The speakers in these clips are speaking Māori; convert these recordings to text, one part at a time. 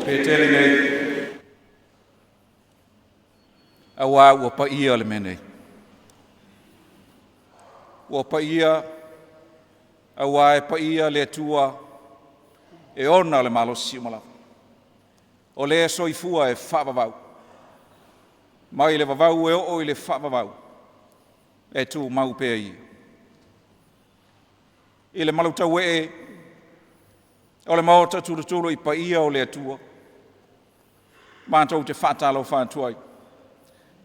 petele nei. Awa ua pa ia le menei. Ua pa ia, awa e pa ia le tua e ona le malo si umala. O le soifua e whaavavau. Mai le vavau e o i le whaavavau. E tu mau pea ia. I le malutau e o le maota tulutulu I pa ia o le atua. Mātou te whaatalo whaatuai.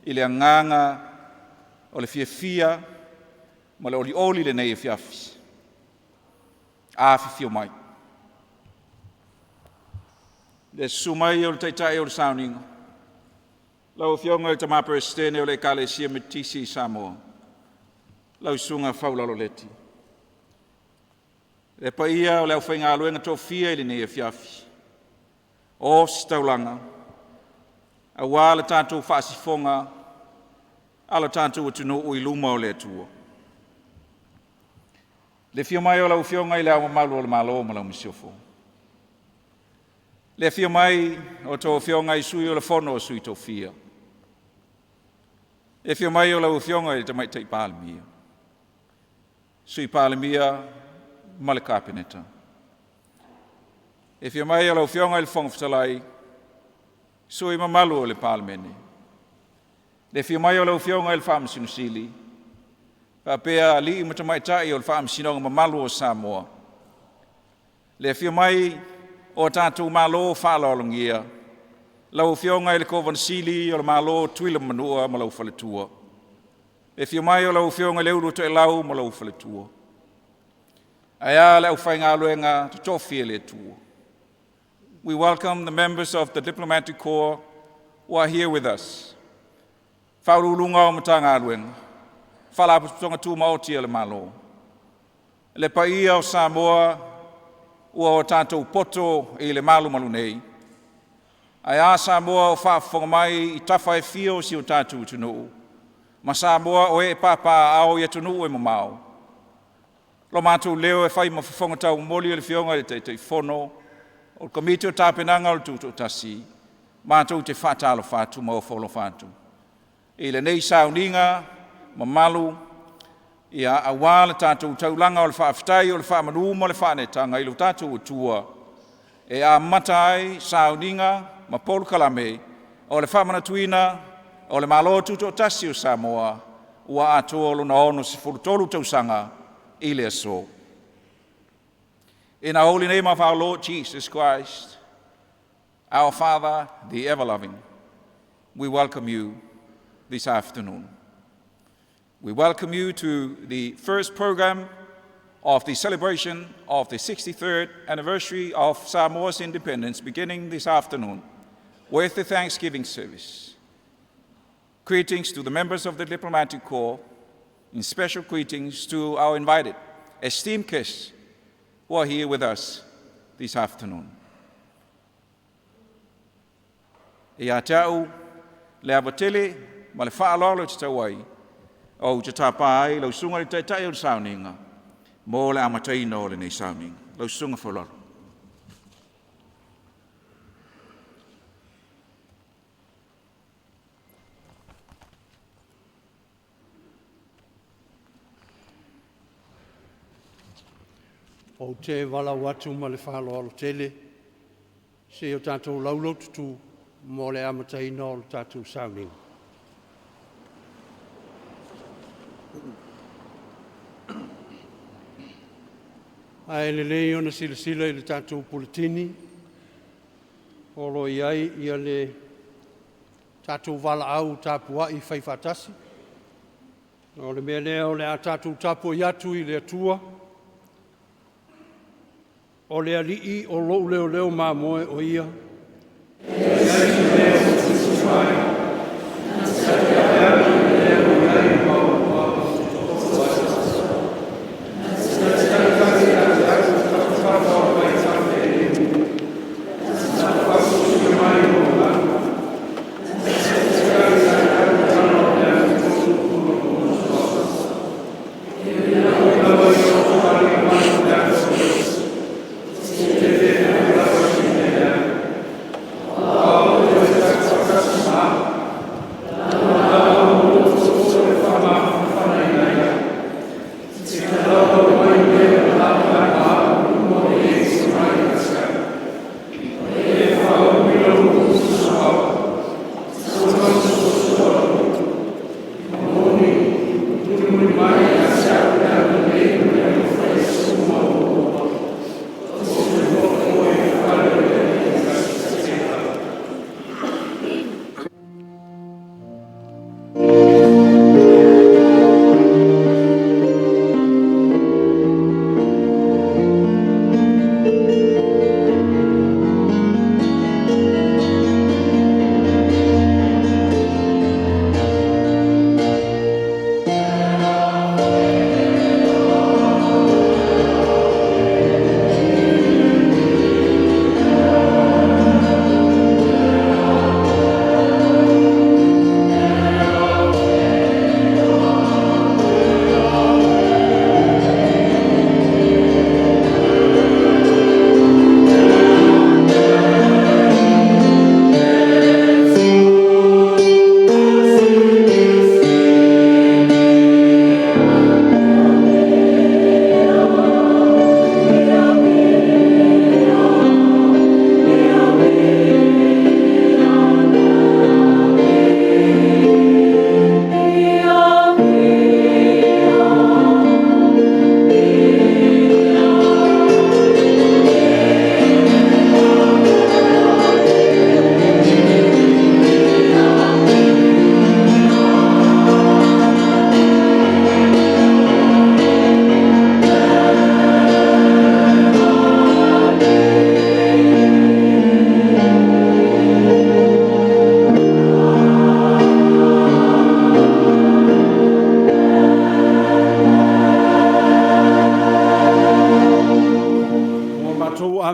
I le anganga o le fia ma le oli le nei e fiafi. Aafi fio mai. Le sumai o le taitai o le Sauniga. Lau fionga i tama presidente o le kalesia metisi Samoa. Lau sunga faulalo leti. Le paia o le aufenga aluenga tofia I le nei e fiafi. O staulanga. A wā le tātou whaasifonga, ala tātou atunu ui luma o le atua. Le fio mai o lau fionga I le awa malu o le malo ma lau misiofo. Le fio mai o tō fionga I sui o le fono o sui tō fia. Le fio mai o lau fionga I te mai tei pālemia. Sui pālemia ma le kāpeneta. Le fio mai o lau fionga I le whongwhitalai sui mamalu o le palemene. Le fio mai o lau fionga I le whaamasinusili. Pea li I matamaitai o le whaamasinonga mamalu o Samoa. Le fio mai o tātou malo whaalolongia. Lau fionga I le kovansili o le malo tuila manua ma lau whaletua. Le fio mai o lau fionga I le uru to e lau ma lau whaletua. Aia le au whainga aluenga tutofi le tua. We welcome the members of the Diplomatic Corps who are here with us. Whaurulunga o matanga aluenga. Whalaputonga tu maoti le malo. Le paia o Samoa ua o tātou poto I le malu nei. Ai a Samoa o whaafonga mai I tawhai fio si o tātou tunu. Ma Samoa o e papa ao I tunu e mamau. Lo mātou leo e whai mawhafonga tau moli o le fionga le te fono. O komite o tāpenanga o le TUTOATASI. Mātou te whātalo whātu ma o wholo whātu. I le nei Sauniga, ma Malo, ia awa le tātou taulanga o le Faafetai o le Faamanatuina o le whanetanga I lo tātou o tua. E a matai Sauniga, ma Polu Kalame, o le Faamanatuina, o le Malo TUTOATASI o Samoa, ua atoa lo na ono si fulutolu tausanga I le aso. In our holy name of our Lord Jesus Christ, our Father, the ever-loving, we welcome you this afternoon. We welcome you to the first program of the celebration of the 63rd anniversary of Samoa's independence beginning this afternoon with the Thanksgiving service. Greetings to the members of the Diplomatic Corps, and special greetings to our invited, esteemed guests who are here with us this afternoon. E a tau le avatele ma le whaalolo te tauai o te tāpai lau sunga le taitai o le Sauniga mo le amataina o le nei Sauniga. Lau sunga whalolo. O te wala watu ma le whaloalo tele, se o tātou laulotu tu mo le amataina o le tātou Sauniga. Ai le lei ona silasila I le tātou politini, o lo iai ia le tātou wala au tāpua I whaifatasi. O le mea lea o le a tātou tāpua iatu I le atua, o le alii o lou leo mamoe o ia.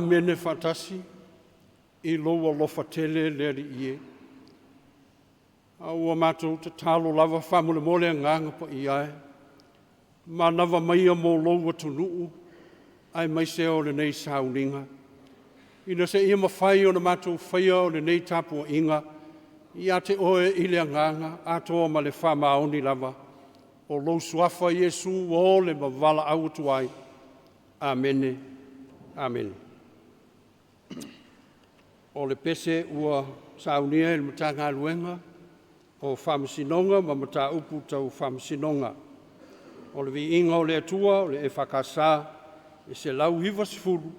mene fatasi I loa lofa tele le li ie. Aua mātou te talo lava whamule mole nganga pa I ai. Ma nawa maia mō loua tunuu ai mai se o le nei Sauniga. Ina se ia mawhai o na mātou whaia o le nei tapua inga I te oe I le nganga atoa ma le whamaoni lava. O lou suafa Iesu o le mavala au tuai. Amene. Amen. O le pese ua saunia il matanga luenga o whamasinonga ma mata upu tau whamasinonga. O le vi inga o le atua o le e whakasa e se lau hiva sifuru.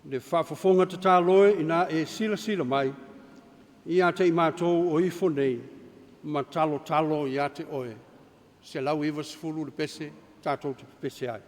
Le whafafonga te tāloe ina e sila mai ia te I mātou o ifo nei ma talo ia te oe. Se lau hiva sifuru le pese tātou te pese ai.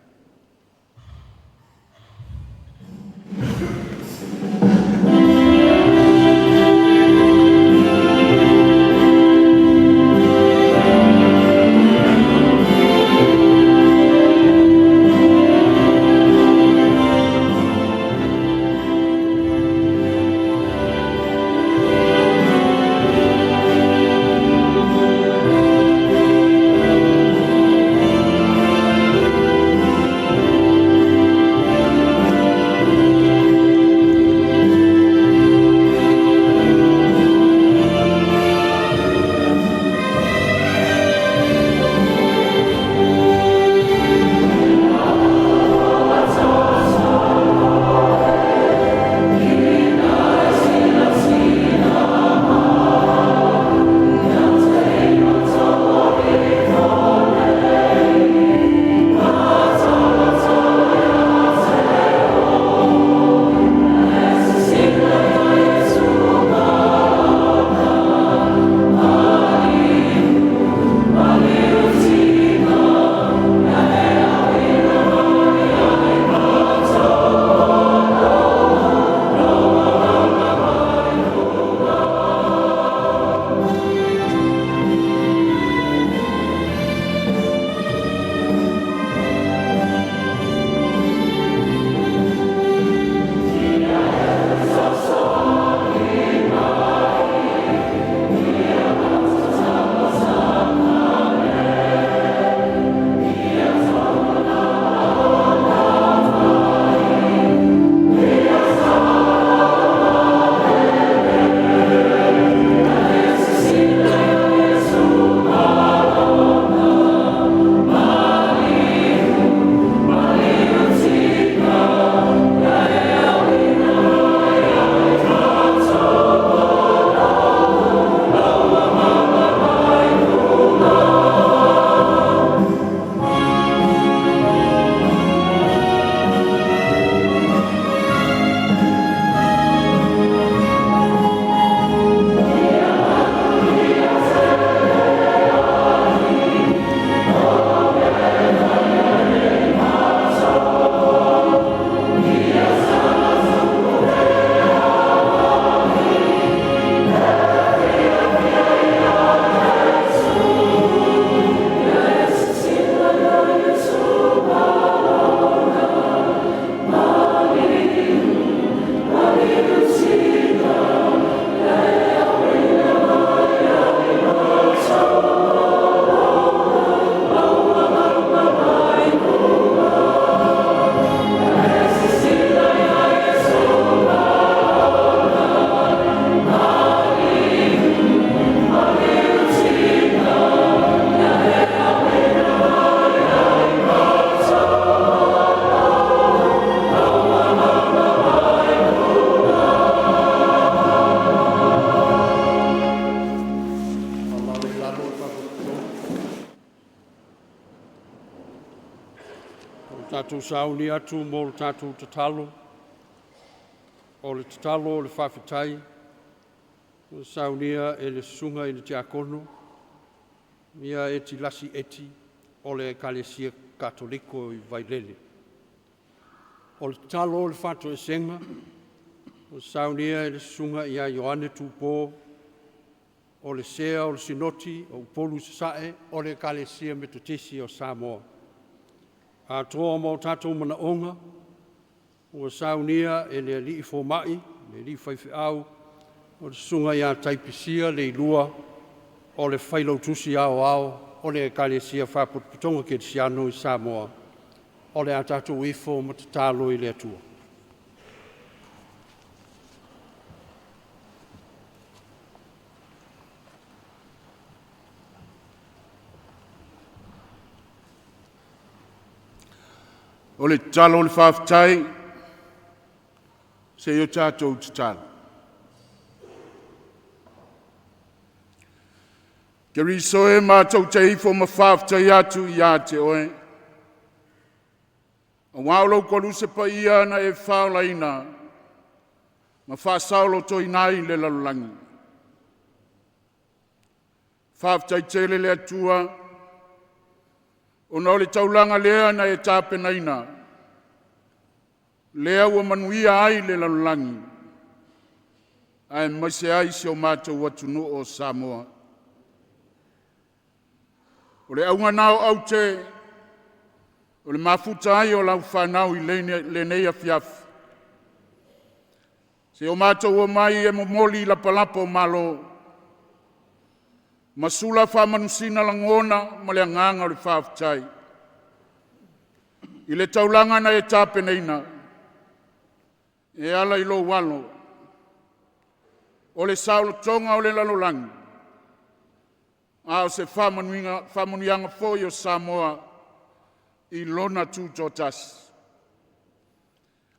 Tātou sauni atu mō le tātou tatalo, o le tatalo o le Faafetai, o saunia e le sunga i le tiakono, ia e ti lasi eti o le Ekalesia Katoliko i Vailele. O le tatalo o le Fato e Senga, o saunia e le sunga ia Ioane Tupō, o le sea o le Sinoti, o Polu Sasae, o le Ekalesia Metotisi o Samoa. A toa mo tātou mana onga, Ua Sauniga e le alii fomai, le alii faifeau, o le sunga ia taipisia le ilua o le failautusi ao o le ekalesia faaputputoga kelesiano i Samoa o le a tatou ifo ma tatalo i le atua. O le talo o le Faafetai, se o tātou tatalo. Ke riso e mātou te ifo ma Faafetai atu i a te oe. A waulau kolu se pa ia na e whaolaina, ma whaasaulo toi nai le lalulangi. Faafetai tele le atua, o na o le taulanga lea na e tāpenaina, lea ua manuia ai le lalulangi, ai maise ai se o mātou atunu o Samoa. O le aunga nao au te, o le mafuta ai o lau whanau i le nei a fiafu. Se o mātou o mai e momoli la palapa o Malo, masula Faamanusina langona ma le anganga o le Faafetai. I le taulanga na e tāpeneina, e ala i lo walo, o le saulo tonga o le lalolangi, a o se whamanuianga foi o Samoa i lona TUTOATASI.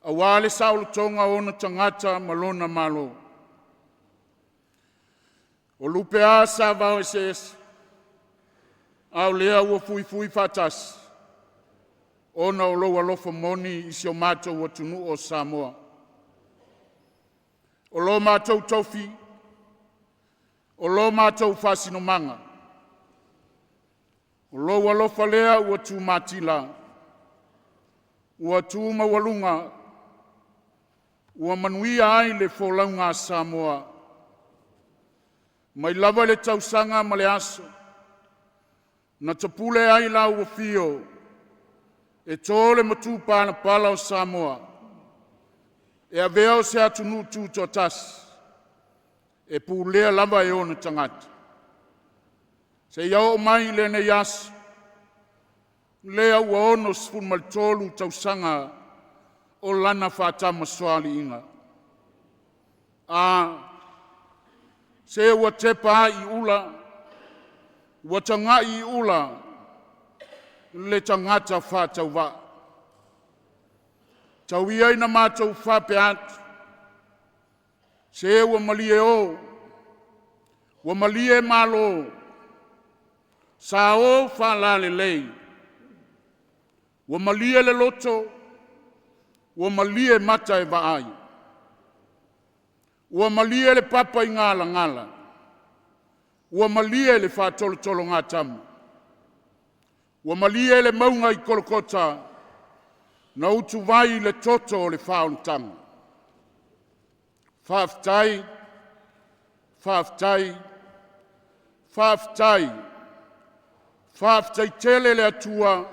A wale saulo tonga o na tangata ma lona Malo. O lupe a sa vau e ses, au lea ua fui fatasi, o na o loa lofa moni i si o mātou atunu o Samoa. O lo mātou tofi, o lo mātou whasinomanga, o loa lofa lea ua tū matila, ua tū mawalunga, ua manuia ai le folaunga Samoa, mai lava le Tausaga ma le aso, na tapule ai la ua fio, e tole matu pala o Samoa, e avea o se atunu TUTOATASI, e pulea lava e ona tangata. Se iau mai le nei aso, lea ua ono sifun malitolu Tausaga o lana whātama soali inga. Se ua tepa i ula, ua tanga i ula, le tangata whātau wā. Tau iai na mātou whape atu, se ua malie o, ua malie Malo, sa o whalale lei, ua malie le loto, ua malie mata e vaai. Ua malie le papa i ngala, ua malie le whātolotolo ngā tamu, ua malie le maunga i kolokota, na utu vai le toto o le whaontanga. Faafetai, Faafetai, Faafetai, Faafetai tele le atua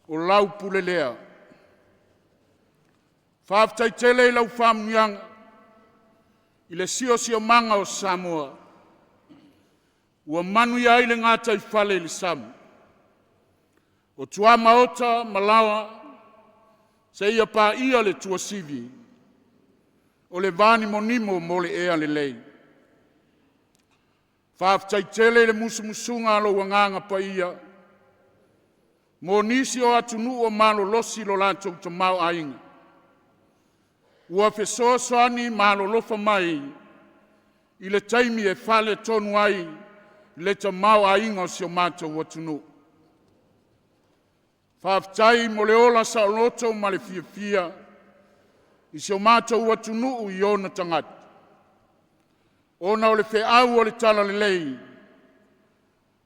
o lau pulelea. Faafetai tele lau whamunianga, i le sio manga o Samoa, ua manu i aile ngata i whale i le Samu. O tua maota, malawa, se ia pā ia le tua sivi, o le vani monimo mo le ea le lei. Faafetai tele le musumusunga alo wanganga pa ia, mo nisi o atunu o Malo losi lo lantou ta mau ainga. Ua fesoa soani Malo lofa mai, i le taimi e whale tonu ai, le ta mau ainga o si o mātou watunu. Faafetai mo le ola sa loto ma le fia, i si o mātou watunu u i ona tangata. Ona o le wheau o le tala le lei,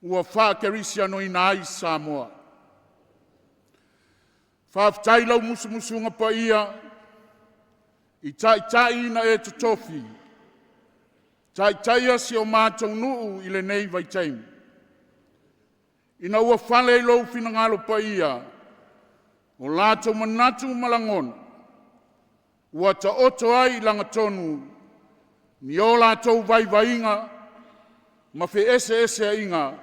ua whaakerisi ano ina ai Samoa. Faafetai lau musumusunga pa ia, i tai ina e tutofi, tai si o mātou nuu i le nei vai taimi. Ina ua whale i lau finangalo pa ia, o lātou manatu malangona, ua ta oto ai langa tonu, ni o lātou vaivainga, ma fe ese inga,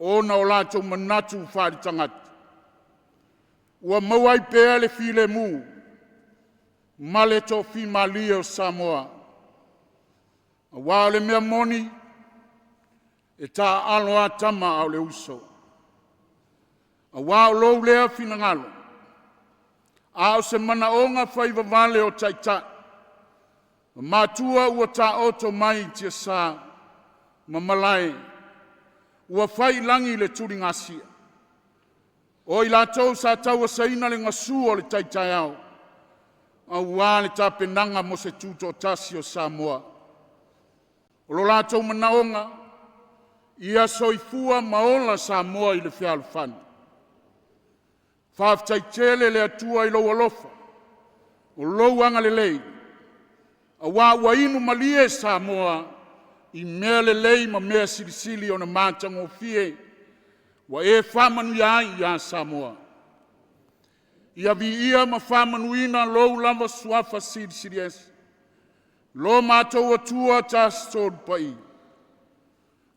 ona o lātou manatu whaari tangata. Ua mauai pēa le file mu, ma le tō fi malia o Samoa. A wā le mea moni, e tā aloa tama au le uso. A wā o lou lea fina ngalo, a o se mana onga whaiva vale o taita, ma tua ua tā oto mai tia sā, ma malai, ua whai langi le turi ngasia. O i lātou sa taua saina le ngasu o le taitai au, a wā le tā penanga mo se TUTOATASI o Samoa. O lo lātou manaonga, ia soifua maola Samoa i le whialufani. Faafetai tele le atua i lo alofa, o lou anga le lei, a wā ua inu malie Samoa i mea le lei ma mea silisili o na mātango fie, wa e Faamanatuina ia Samoa. Ia vi ia ma Faamanatuina lou lava suafa silis. Lo mātou atua tas tōru pai.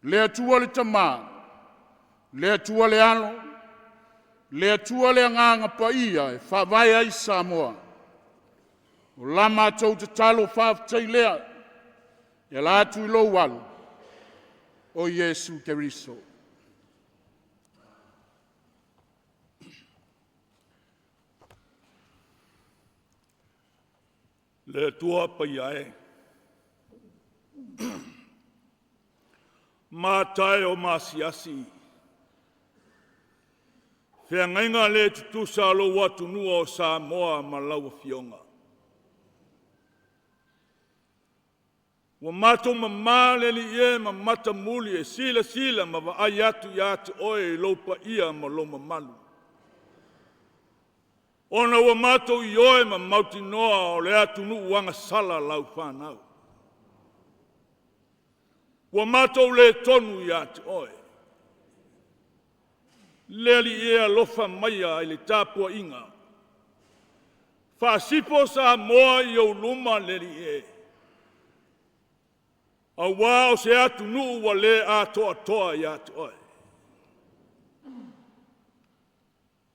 Le atua le tamā, le atua le alo, le atua le anganga paia e whawai ai Samoa. O la mātou te talo Faafetai lea, e la atu i lo walu, o Yesu Keriso. Le tua paiae. Mātai o masiasi. Whiangainga le tutusa lo watu nua o Samoa ma laua fionga. Wa mato mamā le li e ma mata muli e sila ma wa ai atu i atu oe i lopa ia ma loma malu. Ona wa mato i oe ma mauti noa o le atu nuu wanga sala lau whanau. Wa mato le tonu i atu oe. Le li e alofa maia i le tāpua inga. Whaasipo sa moa i au luma le li e. A wā o se atu nuu wa le a toa i atu oe.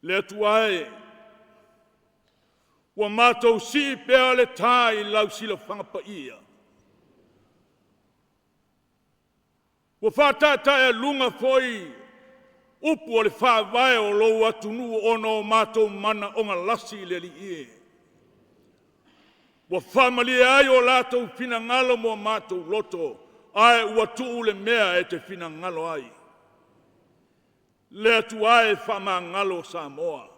Le atu ae. Wa mātou si pēa le tā i lau sila whangapa ia. Wa whātata e lunga foi upu o le whāwae o lou atu nuu ono o mātou mana o ngā lasi le li ie. Wa whamali ai o lātou fina ngalo mo mātou loto, ai ua tuu le mea e te fina ngalo ai. Le atu ai whama ngalo Samoa.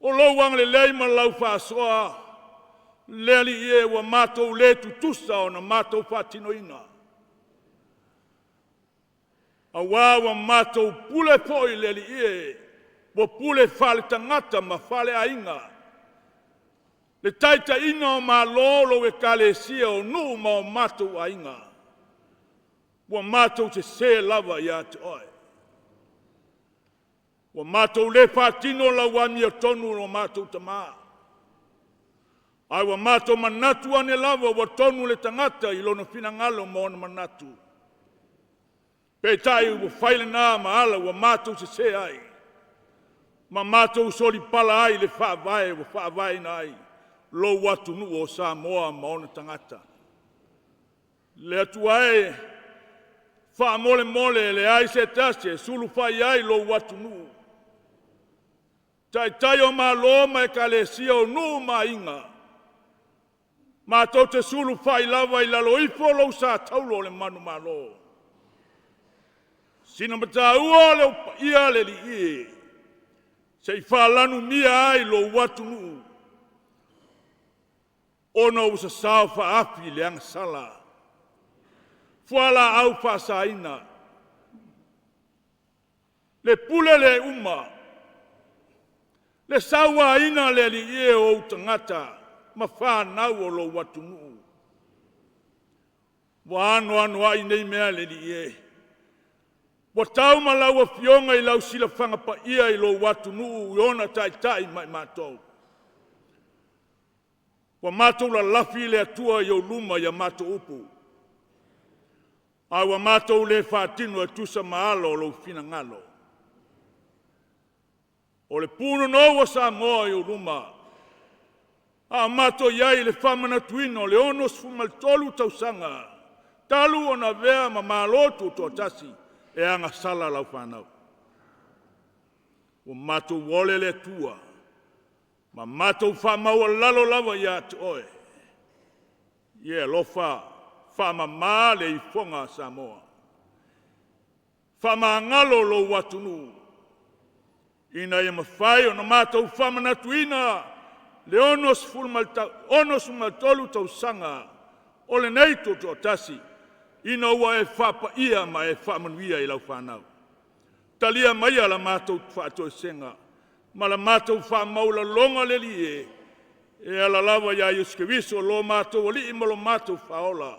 O lou wang le leima lau whāsoa, le li ie wa mātou le tutusa o na mātou whātinoina. A wā wa mātou pule poi le li ie, wa pule whale tangata ma whale ainga. Le taita inga o mā lolo e kale sia o nuu ma o mātou ainga. Wa mātou te se lava i ate oe. Wa mātou le whātino la wami o tonu o mātou tamā. Ai wa mātou manatu ane lava wa tonu le tangata i lono fina ngalo mo ona manatu. Peitai wa whaile nā maala wa mātou se ai. Ma mātou soli pala ai le whaavae wa whaavae na ai. Lo watu nu o Samoa ma ona tangata. Le atu ai, wha mole le ai se tase, sulu whai ai lo watu nu. Tai o ma loma e kalesia o nu ma inga. Ma tau te sulu whai lava i lalo ifo lo sa taulo le manu ma lo. Sina mata ua le upa ia le li ie. Se i whalanu mia ai lo watu nu. Ono usa sao whaafi le anga sala. Fuala au whasaina. Le pule le uma. Le sawa ina le li e o utangata. Ma whanau o lo watu nuu. Wa anu ai nei mea le li e. Wa tau ma lau a fionga i lau sila whangapa ia i lo watu nuu. Iona tai mai mātou. Wa mātou la lafi le atua i o luma ia mātou upu. A wa mātou le whātinu tusa maalo lo fina ngalo. O le puno no wa Samoa i o luma. A mātou iai le Faamanatuina o le onos fumaltolu Tausaga. Talu ona vea ma Malo TUTOATASI e anga sala lau whanau. O mātou wole le atua. Ma mātou whamaua lalo lava ia te oe. Ie lofa whamamā le i whonga Samoa. Whamangalo lo watunu. Ina ia mawhai o na mātou Faamanatuina le onos fumaltolu Tausaga o le nei TUTOATASI. Ina ua e whapa ia ma e whamanuia i lau whanau. Talia maia la mātou whātoe senga. Ma la mātou whamaula longa le lie. E ala lava ia Iuskeviso lo mātou o li ima lo mātou whaola.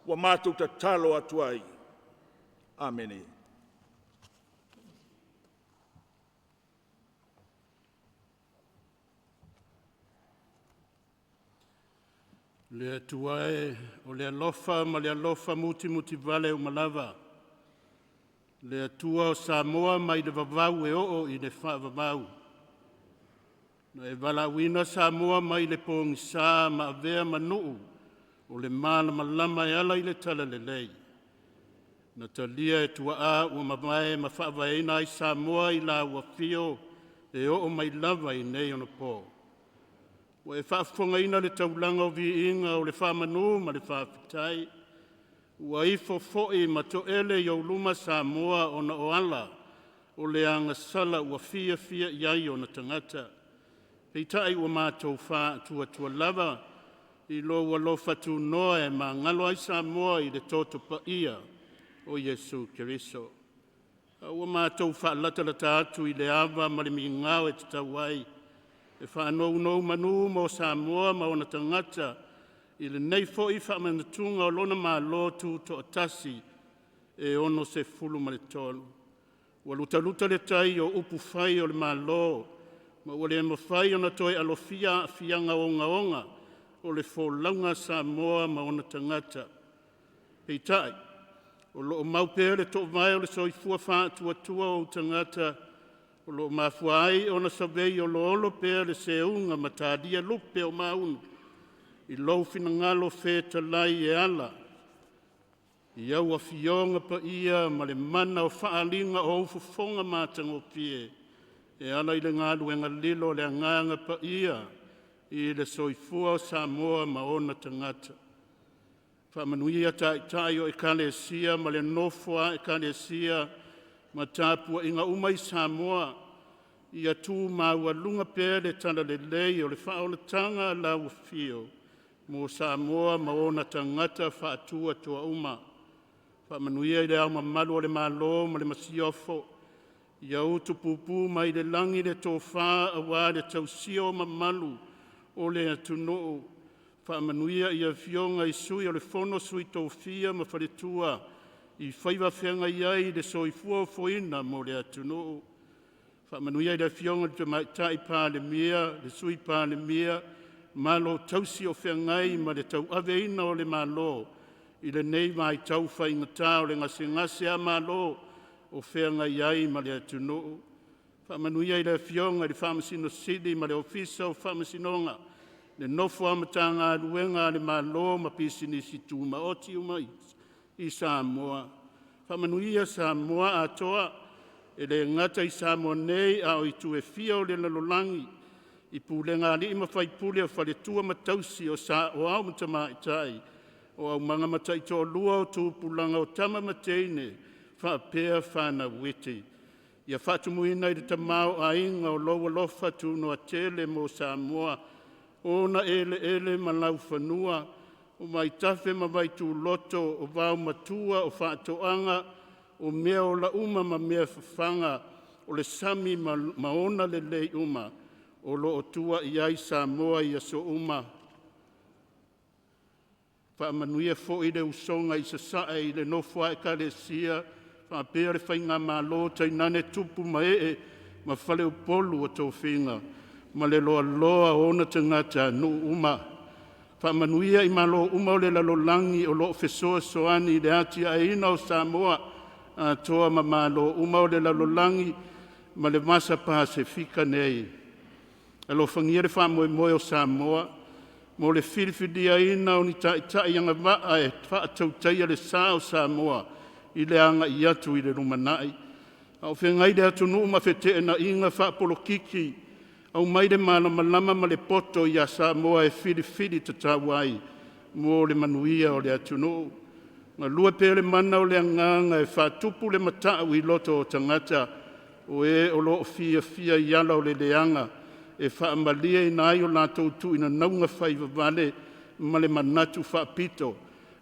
Wa mātou ta talo atuai. Amene. Le atuae o le alofa ma le alofa muti vale o malava. Le atua o Samoa mai le vavau e o i le whaavavau. Na e walawina Samoa mai le pōngisa ma avea manuu o le mana malama e ala i le tala le lei. Na talia e tua a ua mamae ma whaavaena i Samoa i la uafio e o mai lava i nei ona pō. Wa e whaafongaina le taulanga o vi inga o le whaamanu ma le Faafetai. Ua ifo fo'i ma to ele i au luma Samoa o na oala o le anga sala ua fia iai o na tangata. Peitai ua mātou wha tua lava i lo ua lo fatu noa e ma ngalo ai Samoa i le toto pa ia o Yesu Keriso. Ua mātou wha lata atu i le ava ma le mingau e te tawai. E wha nou manu mo Samoa ma o na tangata i le nei fo'i Faamanatuina o lona Malo TUTOATASI e ono se fulu ma le tolu. Ua luta le tai o upu whai o le Malo, ma ua le mawhai o na toi alofia fianga onga o le fōlaunga Samoa ma ona tangata. Peitai, o loo maupea le to vai o le soifua whātua o tangata, o loo mafuai o na savei o lo pea le seunga matadia lupe o maunu. I lau fina ngalo feta lai e ala. I au a fionga pa ia ma le mana o whaalinga o ufufonga mātango pie. E ala i le ngālu e ngalilo le nganga pa ia. I le soifua o Samoa ma ona tangata. Whamanuia tai o e kalesia ma le nofua e kalesia ma tāpua inga umai Samoa. I atu maua lunga pēr le tana le lei o le whaolatanga la ufio. Mo Samoa ma ona tangata whaatua toa uma. Whamanuia i le au mamalu o le Malo ma le masiofo. Ia utu pupu mai le langi le tō wha awa le tausio mamalu o le atunoo. Whamanuia i a fionga i sui o le fono sui tō fia ma wharetua. I whaiva whenga iai le soifua foina mo le atunoo. Whamanuia i le fionga le tai pā le mia, le sui pā le mia. Malo tausi o whengai ma le tau aveina o le Malo. I le nei mai tau whaingata o le ngase a Malo o whengai ai ma le atunoo. Whamanuia i le fionga le whamasino sidi ma le ofisa o whamasinonga. Le nofo amatanga aluenga le Malo ma pisini situ ma oti umai i Samoa. Whamanuia Samoa atoa e le ngata i Samoa nei a o i tu e fia o le lalolangi. I pūlenga li ima whai pūlea whare tua matausi o au matama i tai. O au manga matai tō lua o tū pūlanga o tama mateine whapea whana witi. Ia whatumuina i te tamau a inga o loa lofa tū no a tele mo Samoa. Ona ele malau whanua. O mai tafe ma vai tū loto o vau matua o whatoanga. O mea o la uma ma mea whawhanga. O le sami ma ona le lei uma. O lo o tua i ai Samoa i aso uma. Whaamanuia fo i le usonga i sasae i le nofua e kalesia. Whaapea le whainga Malo tai nane tupu ma ma whale upolu o tō whinga. Ma le loa ona tangata nu uma. Whaamanuia I Malo uma o le lalolangi o loo fesoa soani I le ati a ina o Samoa a toa ma Malo uma o le lalolangi ma le masa Pasifika nei. Alo whangia le whaamoe o Samoa mo le whiriwhiria ina o ni tai anga maa e whaatautai le saa o Samoa I le anga I atu I le rumanai. Au whengai le atu nuu ma whete na inga whaapolokiki au mai le malama ma le poto I a Samoa e whiriwhiri te tawai mo le manuia o le atu nuu. Ngā lua pēle mana o le anganga e whaatupu le matau I loto o tangata o e o loo fia I ala o le leanga e whaamalia I nai o lātou tu ina naunga whaiva vale ma le manatu whaapito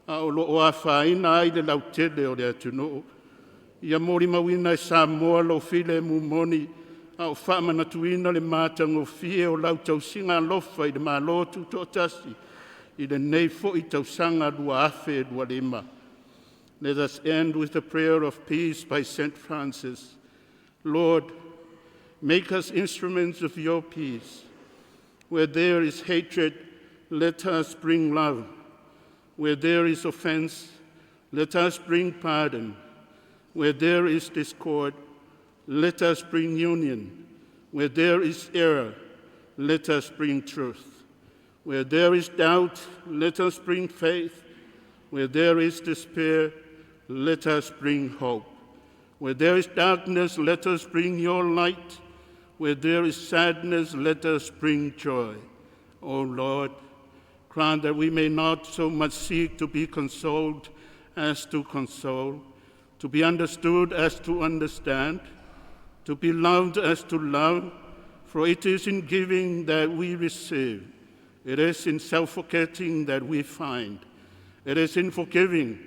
a o loo a whaina ai le lautele o le atu nuu. Ia mori mawina e Samoa lo file mumoni a o Faamanatuina le mātango fie o lautau singa lofa I le Malo TUTOATASI I le nei fo I Tausaga lua afe lua lima. Let us end with a prayer of peace by St. Francis. Lord, make us instruments of your peace. Where there is hatred, let us bring love. Where there is offense, let us bring pardon. Where there is discord, let us bring union. Where there is error, let us bring truth. Where there is doubt, let us bring faith. Where there is despair, let us bring hope. Where there is darkness, let us bring your light. Where there is sadness, let us bring joy. O Lord, grant that we may not so much seek to be consoled as to console, to be understood as to understand, to be loved as to love, for it is in giving that we receive. It is in self-forgetting that we find. It is in forgiving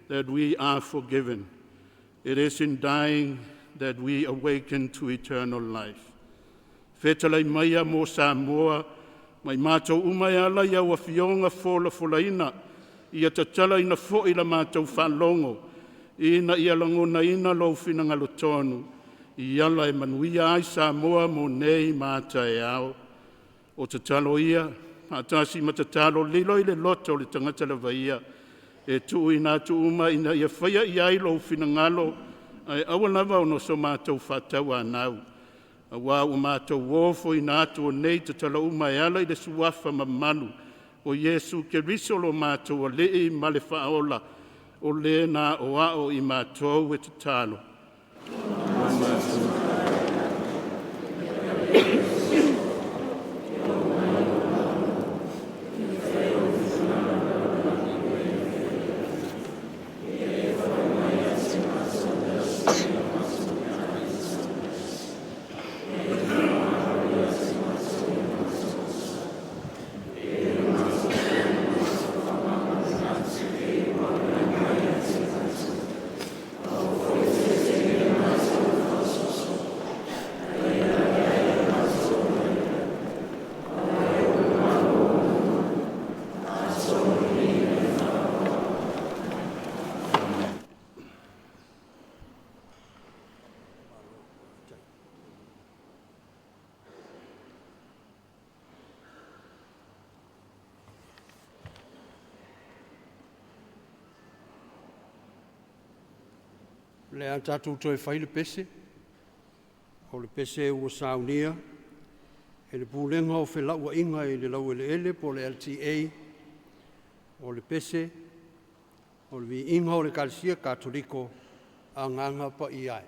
that we are forgiven. It is in dying that we awaken to eternal life. Whetalai maia mo Samoa, mai mātou umai ala ia wa fionga folaina, ia tatala ina fo ila mātou whalongo, ina ia langona ina lo finanga lo tonu, ia la e manuia ai Samoa mo nei māta e ao. O tatalo ia, mātasi matatalo lilo I le loto le tangata la vaia, e tu ina tu uma ina ia whaia I ai lo finangalo, ai awa lava o no so mātou whatawa nau. A wā o mātou wofo ina atu o nei te tala uma e ala I le suafa mamalu, o Yesu ke risolo mātou o lei ma le whaola, o le na o ao I mātou e te talo. Le a tātou toi whai le pese, o le pese ua Sauniga, e le pūlenga o whelau inga I le lau ele po le LTA, o le pese, o le vi inga o le Kalisia Katoliko, a nganga pa I ai.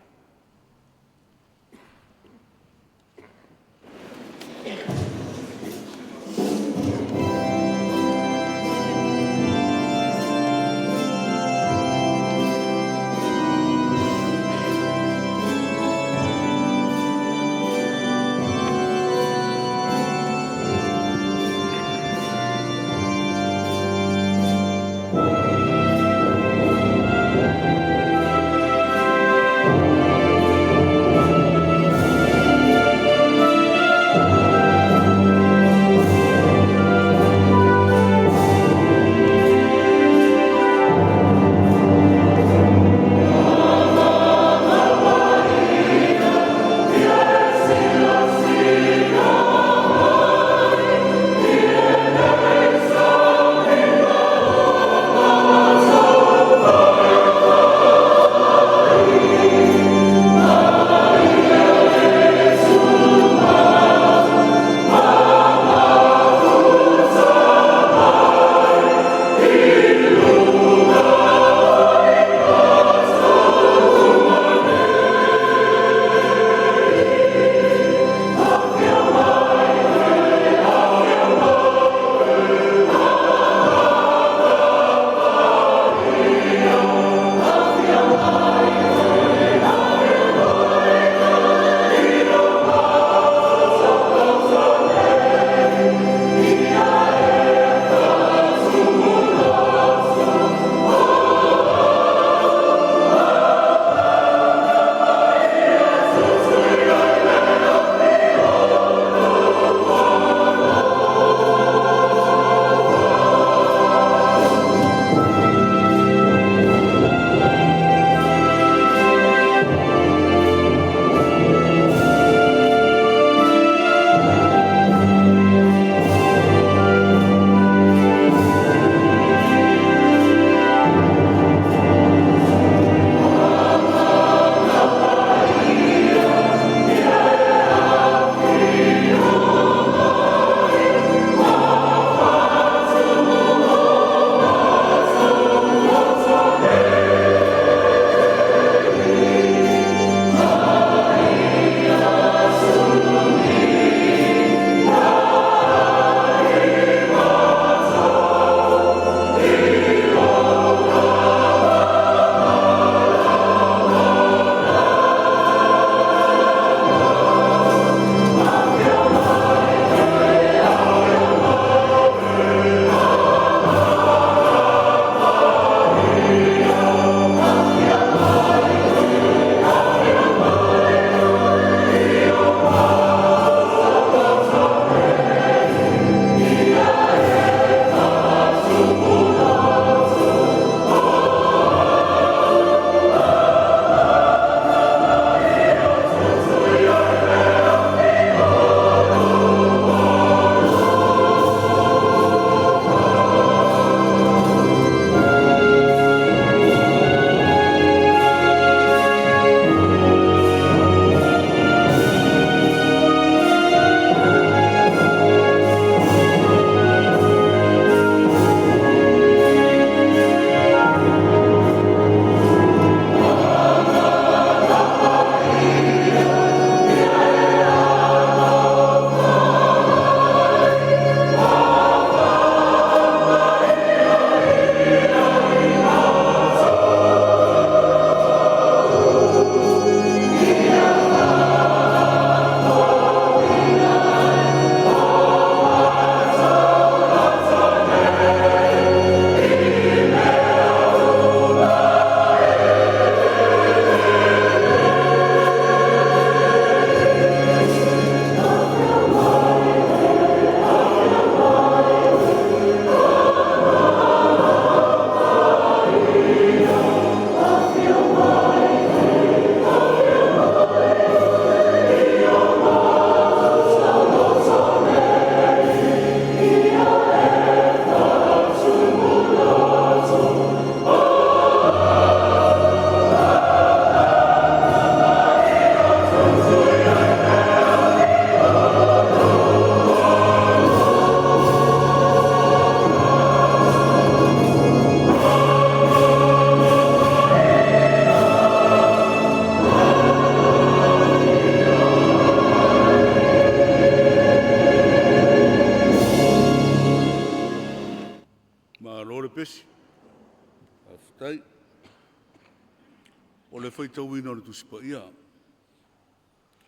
tusipa ia.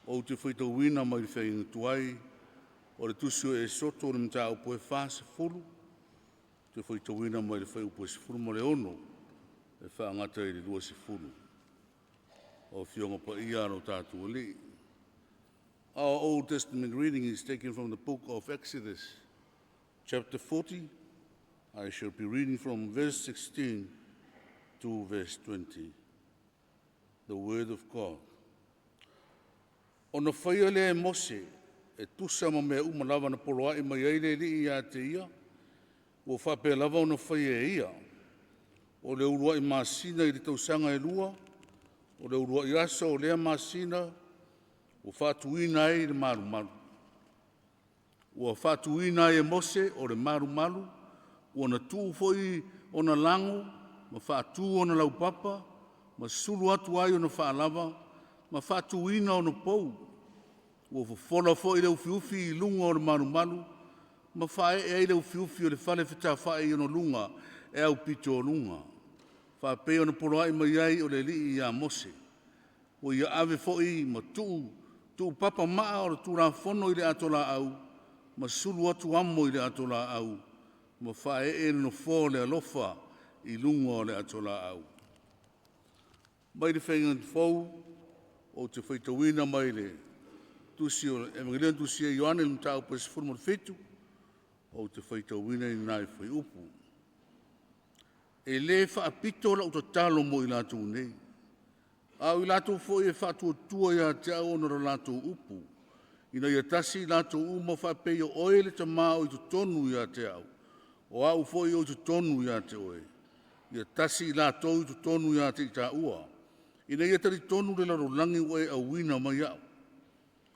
O te whaitauina mai le whainga tuai, o le tusi o e soto o le mta upo e whaase fulu, te whaitauina mai le whai upo e sifuru ma le ono, e whaangata i le lua sifuru. O fionga pa ia no tātua li. Our Old Testament reading is taken from the book of Exodus, chapter 40. I shall be reading from verse 16 to verse 20. The word of God. Ona whaia le Mose, e tusa ma mea umalawa na poloa i mai eile li i a te ia, o whape lava ona whaia e ia, o le urua i masina i le tausanga e lua, o le urua i asa o lea masina, o whatuina e le maru maru. O whatuina e Mose o le maru maru, o na tuu foi o na lango, ma whatu o na laupapa, ma sulu atu ai o na whaalawa, ma whatuina o na pou, o whawhola fo i le ufiufi i lunga o le maru maru, ma whae e le ufiufi o le whale whita whae i o na lunga, e au pito o lunga. Whape o na poloai mai ai o le li i a Mose, o ia ave fo i ma tuu papa maa o le tūra whono i le atola au, ma sulu atu amo i le atola au, ma whae e no fo le alofa i lunga o le atola au. Mai le whainga fau, o te whaitawina mai le tusi o Evangelion tusi e Ioane le mtau pa se forma fetu, o te whaitawina i nai whai upu. E le whaapito la utatalo mo i lātou nei. Au i lātou fo e whātua tua ia te au onora lātou upu. Ina ia tasi lātou uma whapei o oe le tamā o i tu tonu ia te au. O au fo i o tu tonu ia te oe. Ia tasi lātou i tu tonu ia te i tā ua. Ina ia tari tonu le laro langi o e au wina mai au.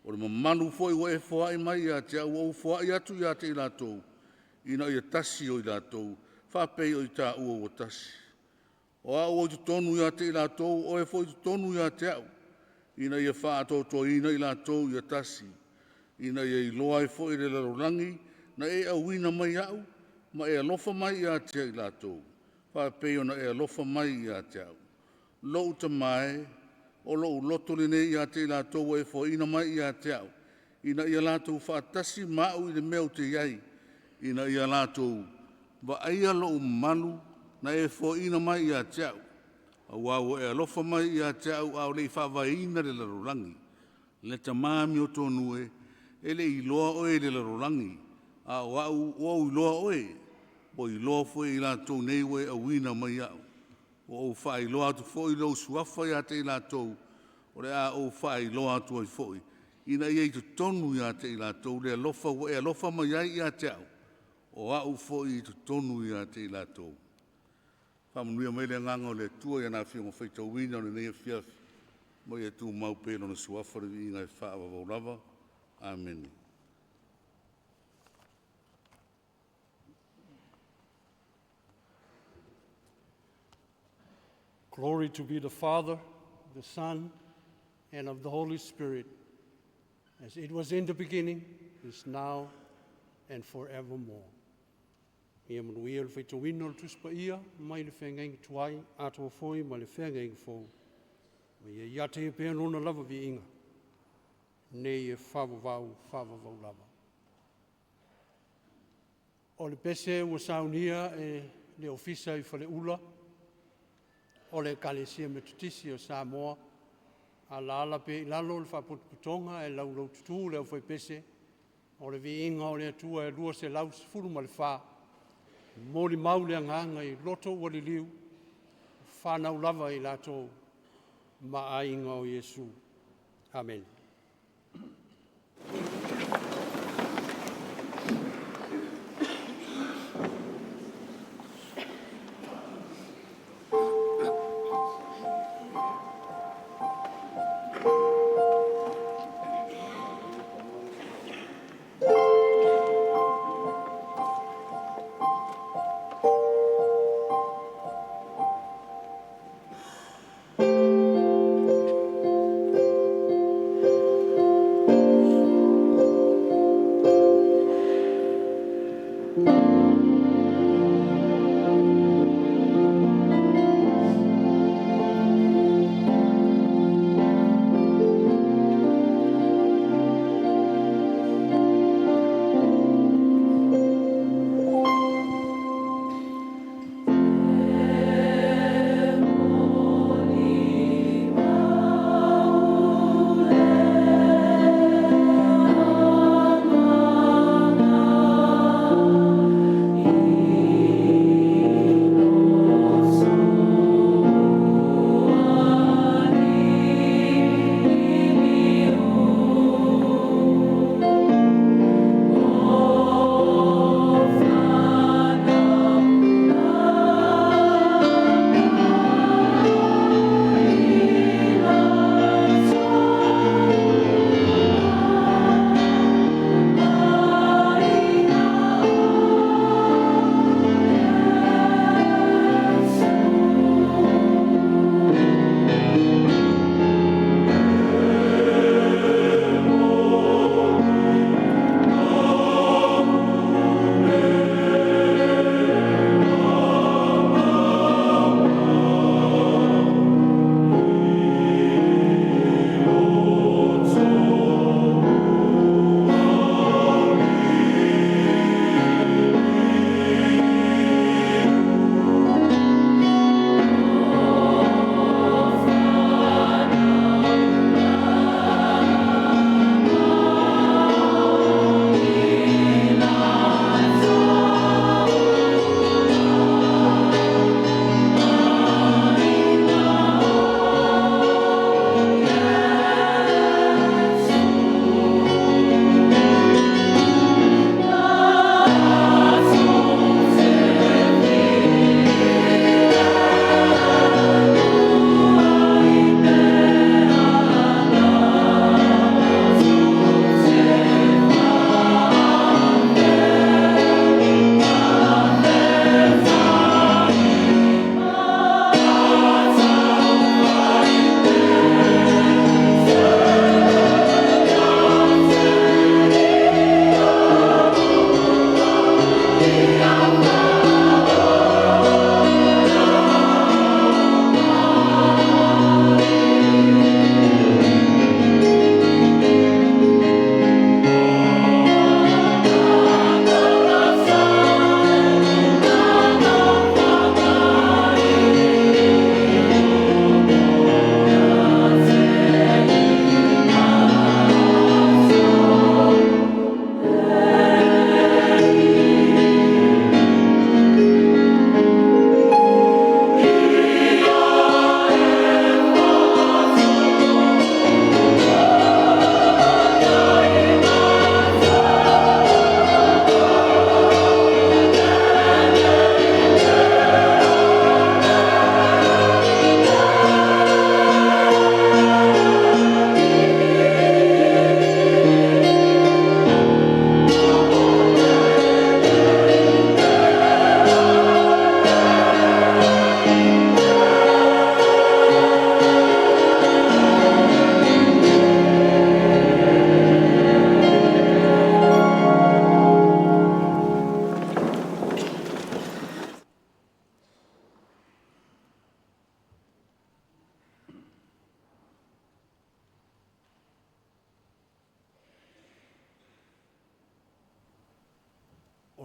O le mamalu fo i o e foa i mai ia te au o foa i atu ia te i lātou. Ina ia tasi o i lātou. Whapei o i tā ua o tasi. O au o i tu tonu ia te i lātou, o e fo i tu tonu ia te au. Ina ia whātoto ina i lātou ia tasi. Ina ia i loa e fo i le larolangi, na e au wina mai au, ma e alofa mai ia te i lātou. Whapei o na e alofa mai ia te au. Lou ta mai, o lou loto le nei ia te i lātou, o e fo ina mai ia te au. Ina ia lātou whaatasi mau i le meo te iai. Ina ia lātou wa aia lou malu, na e fo ina mai ia te au. Au au e alofa mai ia te au au le i whawaina le larolangi. Le ta mami o tonu e le i loa oe le larolangi. Au au i loa oe, o i loa fo i lātou nei oe a wina mai au. O au wha i loa atu fo i lau suafa ia te i lātou. O le a au wha i loa atu ai fo i. Ina ia i tu tonu ia te i lātou, le alofa o e alofa mai ai ia te au. O au fo i tu tonu ia te i lātou. Whamanuia mai le nganga o le tua ia nā whionga whaitau wina o le nei a whiafi. Mai e tū mau pēno na suafara i ngai whaawa waurava. Amen. Glory to be the Father, the Son, and of the Holy Spirit, as it was in the beginning, is now, and forevermore. Ia manuia le whaitawina o le tuspa ia, mai le whengengi tuai, atua foi, mai le whengengi fau. Ia ia te e pēn lona lava vi inga. Nei e whawawau lava. O le pese ua Sauniga e le ofisa i whale ula, o le kalesia me tutisi o Samoa, a la pe lalo le whaputonga e lau tutu le au whai pese, o le vi inga o le atua e lua se lau se furu ma le wha, mōli mau le anganga i loto ua li liu, whanau lava i lato ma a inga o Yesu. Amen.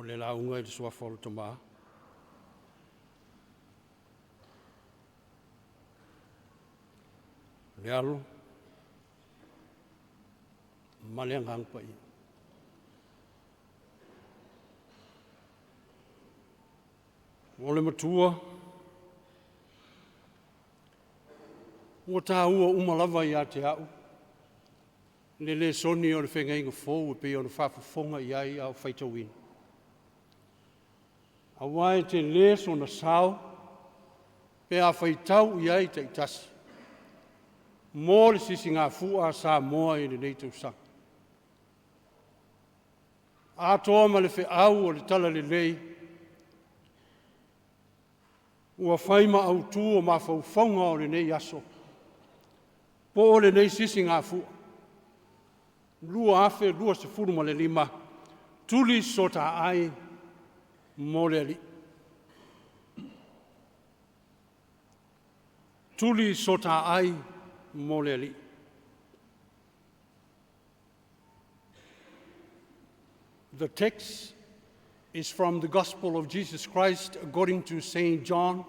le launga i te suafa o le tomā. Le alo, ma le angang pa ia. O le matua, ua tā ua umalawa i a te au. Le soni o le whengainga fōu e pe o le whafafonga i ai au whaitawina. A wai te les o na sao, pe a whaitau i ai te itasi. Mō le sisi ngā fua Samoa i le nei Tausaga. A toa ma le wheau o le tala le lei, ua whaima au tū o ma whauwhaunga o le nei aso. Po o le nei sisi ngā fua. Lua afe, lua se furu ma le lima, tuli sota ai mo le ali. Tuli sota ai mo le ali. The text is from the Gospel of Jesus Christ according to St. John,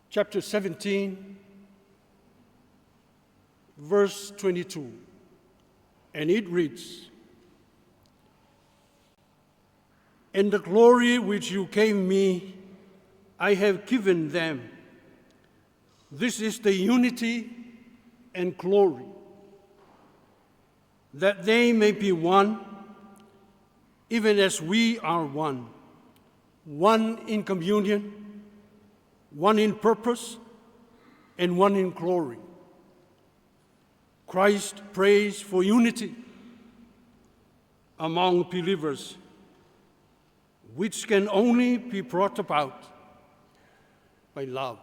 chapter 17, verse 22, and it reads, "And the glory which you gave me, I have given them. This is the unity and glory, that they may be one, even as we are one, one in communion, one in purpose, and one in glory." Christ prays for unity among believers, which can only be brought about by love.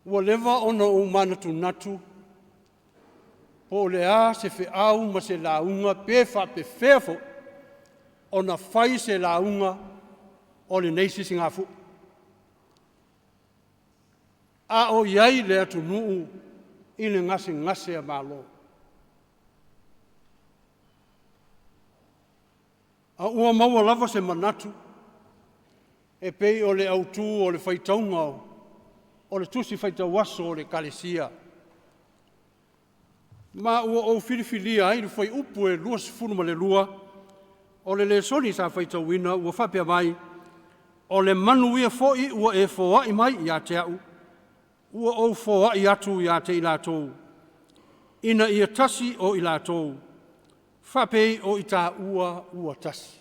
Ua lewa ona o manatu natu, po le a se whiau ma se launga pe whapewhefo ona whai se launga o le neisi singafu. A o iai le atu nuu i le ngase a Malo. A ua maua lava se manatu, e pei o le autu o le whaitaunga o le tusi whaitawaso o le kalesia. Ma ua o whiriwhiria ai le whai upu e lua sifuruma le lua, o le soni sa whaitauina ua whapea mai, o le manuia foi ua e foa i mai i a te au. Ua o foa i atu i a te ilatou. Ina ia tasi o ilatou. Whapei o i tā ua tasi.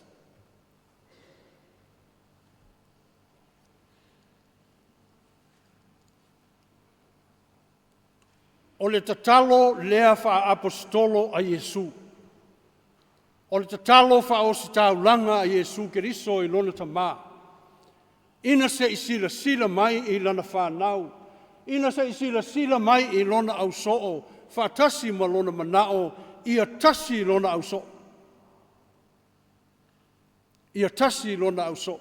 O le tatalo lea wha apostolo a Jesu. O le tatalo wha o si taulanga a Jesu Keriso i lona tamā. Ina se i sila mai i lana whanau. Ina se i sila mai i lona au soo. Wha tasi ma lona manao. Ia tasi lona au soo. Ia tasi lona au soo.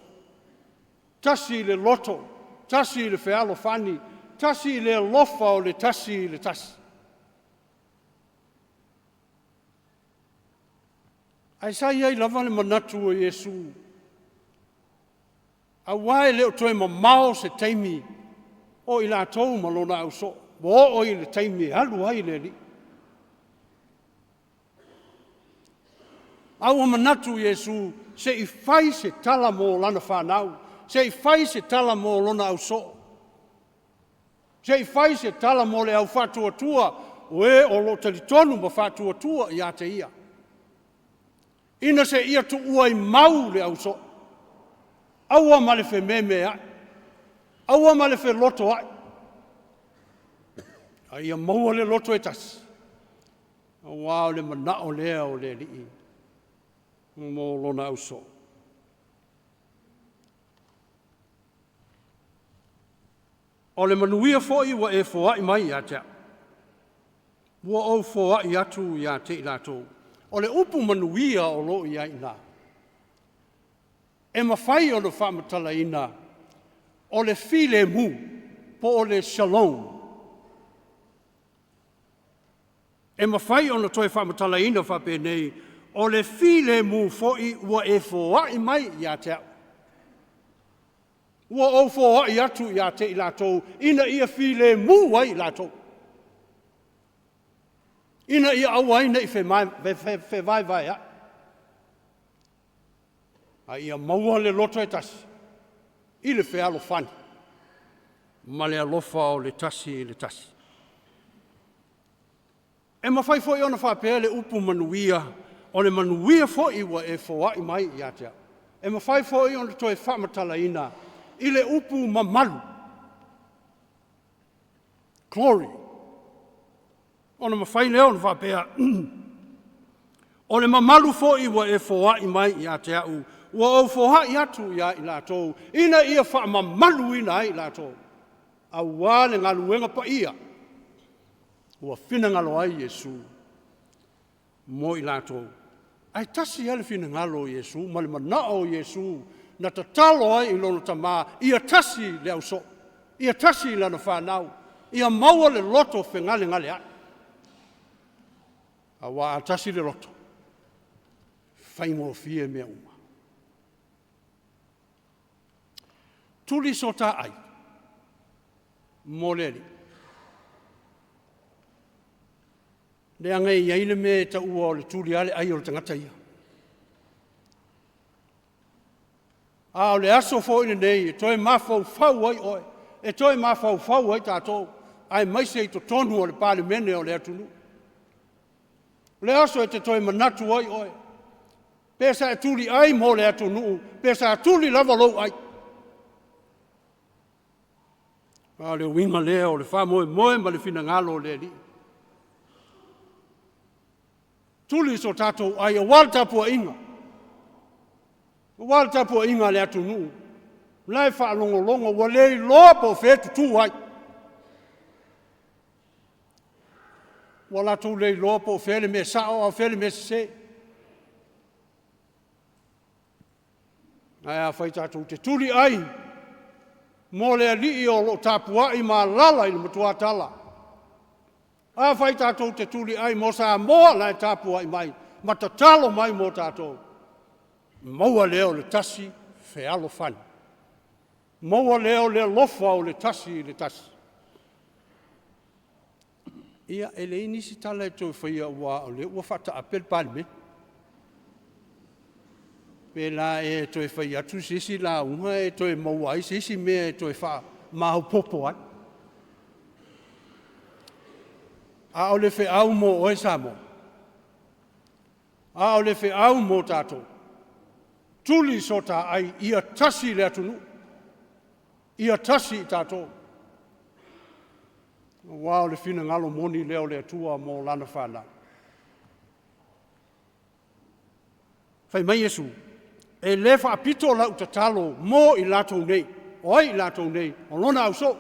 Tasi le loto. Tasi le fealo fani. Tasi le lofa o le tasi le tasi. Ai sai ai lava le manatu o Jesu. A wae leo toe ma mao se teimi o i la tau ma lona au so. Mo o i le teimi halu ai le li. Au o manatu Jesu se i fai se tala mo lana whanau. Se i fai se tala mo lona au so. Se i fai se tala mo le au whatuatua, o e o lo talitonu ma whatuatua i a te ia. Ina se ia tu ua i mau le au so. Aua ma le whe meme ai. Aua ma le whe loto ai. A ia maua le loto e tasi. Aua o le manao lea o le lii. Mo lona au so. O le manuia foi wa e foa i mai a te. Ua o foa i atu i a te ilatou. O le upu manuia o lo i aina. E mawhai o le whamatala ina. O le file mu. Po o le shalom. E mawhai ona toi whamatalaina whapenei, o le file mu foi ua e fōai mai ia te au. Ua o fōai atu ia te i lātou, ina ia file mu ai i lātou. Ina ia awaina i whewai vai a. A ia maua le loto e tasi, i le whealo whani. Ma le alofa o le tasi i le tasi. E mawhai foi ona whapea le upu manuia, o le manuia foi ua e fōai mai ia te au. E mawhai foi ona toi whamatalaina, i le upu mamalu. Glory. Ona mawhai leo na whapea. O le mamalu foi ua e fōai mai ia te au. Ua o fōhai atu ia i lātou. Ina ia whaamamalu ina ai i lātou. A wale ngaluenga pa ia. Ua whina ngalo ai Yesu. Mo i lātou. Ai tasi ale whina ngalo Yesu. Male manao Yesu. Na tatalo ai i lono tamā. Ia tasi le au so. Ia tasi lana whanau. Ia maua le loto whengale ngale ai. A wā tasi le loto. Whaimo fie mea uma. Tuli so tā ai. Moleri. Le angai iaile me ta ua o le tuli ale ai o le tangata ia. A o le aso fo ina nei, e toi mafau fau ai oe. E toi mafau fau ai tātou. Ai maise i to tonu o le pāle mene o le atunu. Le aso e te toi manatu ai oe. Pesa e tuli ai mo le atunu. Pesa e tuli lava lou ai. A le winga lea o le wha moe ma le fina ngalo le li. Tuli so tātou ai a waltapua inga. Waltapua inga le atu nuu. Lai wha longo wa lei loa po fetu tu ai. Wala tu lei loa po fele me sao au fele me se. Ai a whai tātou te tuli ai. Mo le alii o lo tapua i ma lala i le matuatala. A whai tātou te tuli ai mo sa moa lai tapua i mai. Matatalo mai mo tātou. Maua leo le tasi whealo whani. Maua leo le lofa o le tasi i le tasi. Ia ele inisi tala e toi whaia ua o le ua whata apel pali me. Pela e toi whai atu sisi la unga e toi mauai sisi mea e toi wha mahu popo ai. A o le whi au mo oe Samoa. A o le whi au mo tātou. Tuli so tā ai ia tasi le atunu. Ia tasi i tātou. Wao le fina ngalo moni leo le atua mo lana whana. Whai mai Yesu. E le wha apito lau tatalo mo i latou nei. Oi i latou nei. O lona au so.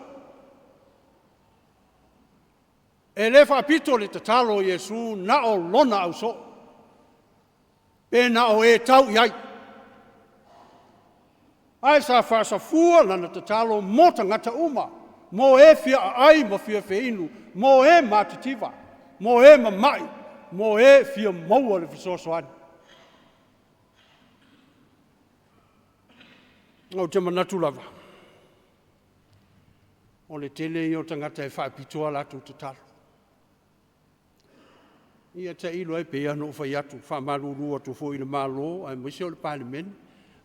E le wha apito le tatalo Yesu na o lona au so. Pe na o e tau iai. Ai sa wha fua lana tatalo mo tangata uma. Mo e fia ai mo fia feinu. Mo e matitiva. Mo e mamai. Mo e fia maua le fisosoani. O te manatu lava. O le tele i o tangata e whaapitoa latu te talo. Ia te ilo e pea no whai atu. Whamaruru atu fo i le Malo. Ai mwese o le parliament.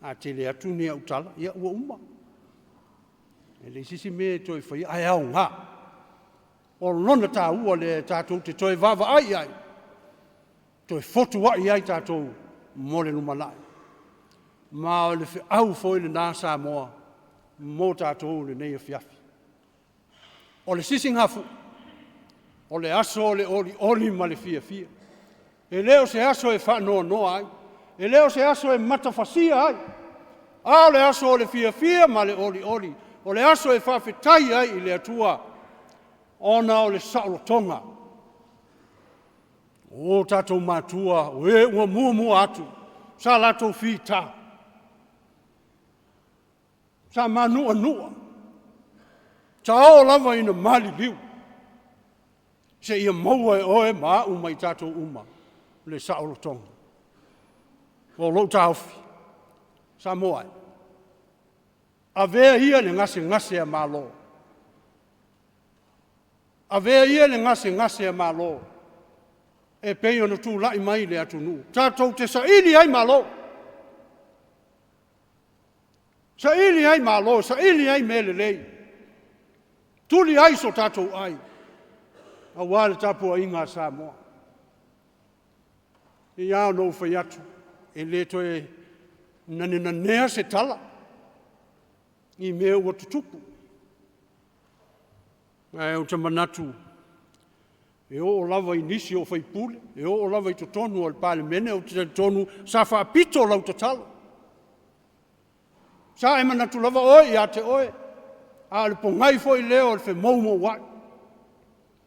A tele atu ni au tala. Ia ua uma. E le sisi me toi whai ai au ngā. O lona tā ua le tātou te toi vava ai ai. Toi fotu ai ai tātou mo le numalai. Ma o le au foi le nā Samoa, mō tātou le nei a fiafi. O le sisi ngafu, o le aso o le oli ma le fia. E leo se aso e whanoa noa ai, e leo se aso e matafasia ai. A o le aso o le fia ma le oli. O le aso e Faafetai ai i le atua, ona o le saulotonga. O tātou mātua, o e ua mua atu, sa latou fita. Sa manua. Ta o lava ina mali liu. Se ia maua e oe maa uma I tātou uma. Le saolo tonga. O lo taufi. Samoa. A vea ia le ngase a Malo. A vea ia le ngase a Malo. E pei ona tū lai mai le atunu. Tātou te saili ai Malo. Saili ai Malo, saili ai mele lei. Tuli ai so tātou ai. A wale tapua inga Samoa. I au no whai atu. E le toe nanea se tala. I mea ua tutupu. E o te manatu. E o lava I nisi o whai pule. E o lava I totonu o le pale mene. O te tonu sa whaapito lau te tala. Sa e manatu lava oe I a te oe. A le pongai foi leo le whe maumo wai.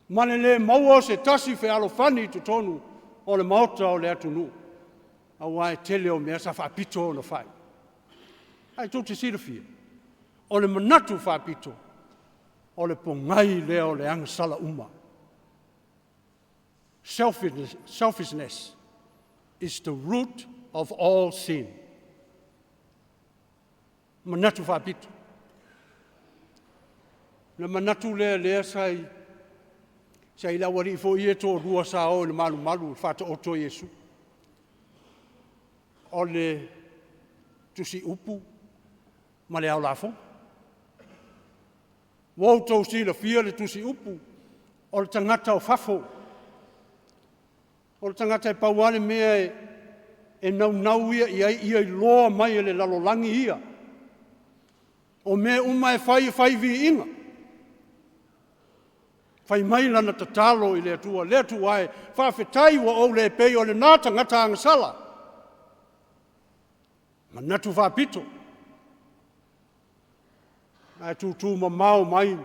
Mane le maua se tasi whe alofani tu tonu o le maota o le atunu. A wai tele o mea sa whaapito o na whai. Ai tō te sirafia. O le manatu whaapito. O le pongai leo le angasala uma. Selfishness is the root of all sin. Manatu whaapito. Le manatu lea sai sai la wari fo ie to rua sa o le malu fata o to Yesu. O le tusi upu ma le au lafo. Wau tau si la fia le tusi upu o le tangata o fafo. O le tangata e pauale mea e nau ia ia I loa mai e le lalolangi ia. O mea uma e fai vi inga. Fai mai lana tatalo I le atua e Faafetai wa o le pei o le nata ngata angasala. Manatu whapito. Ai tu ma mau mai.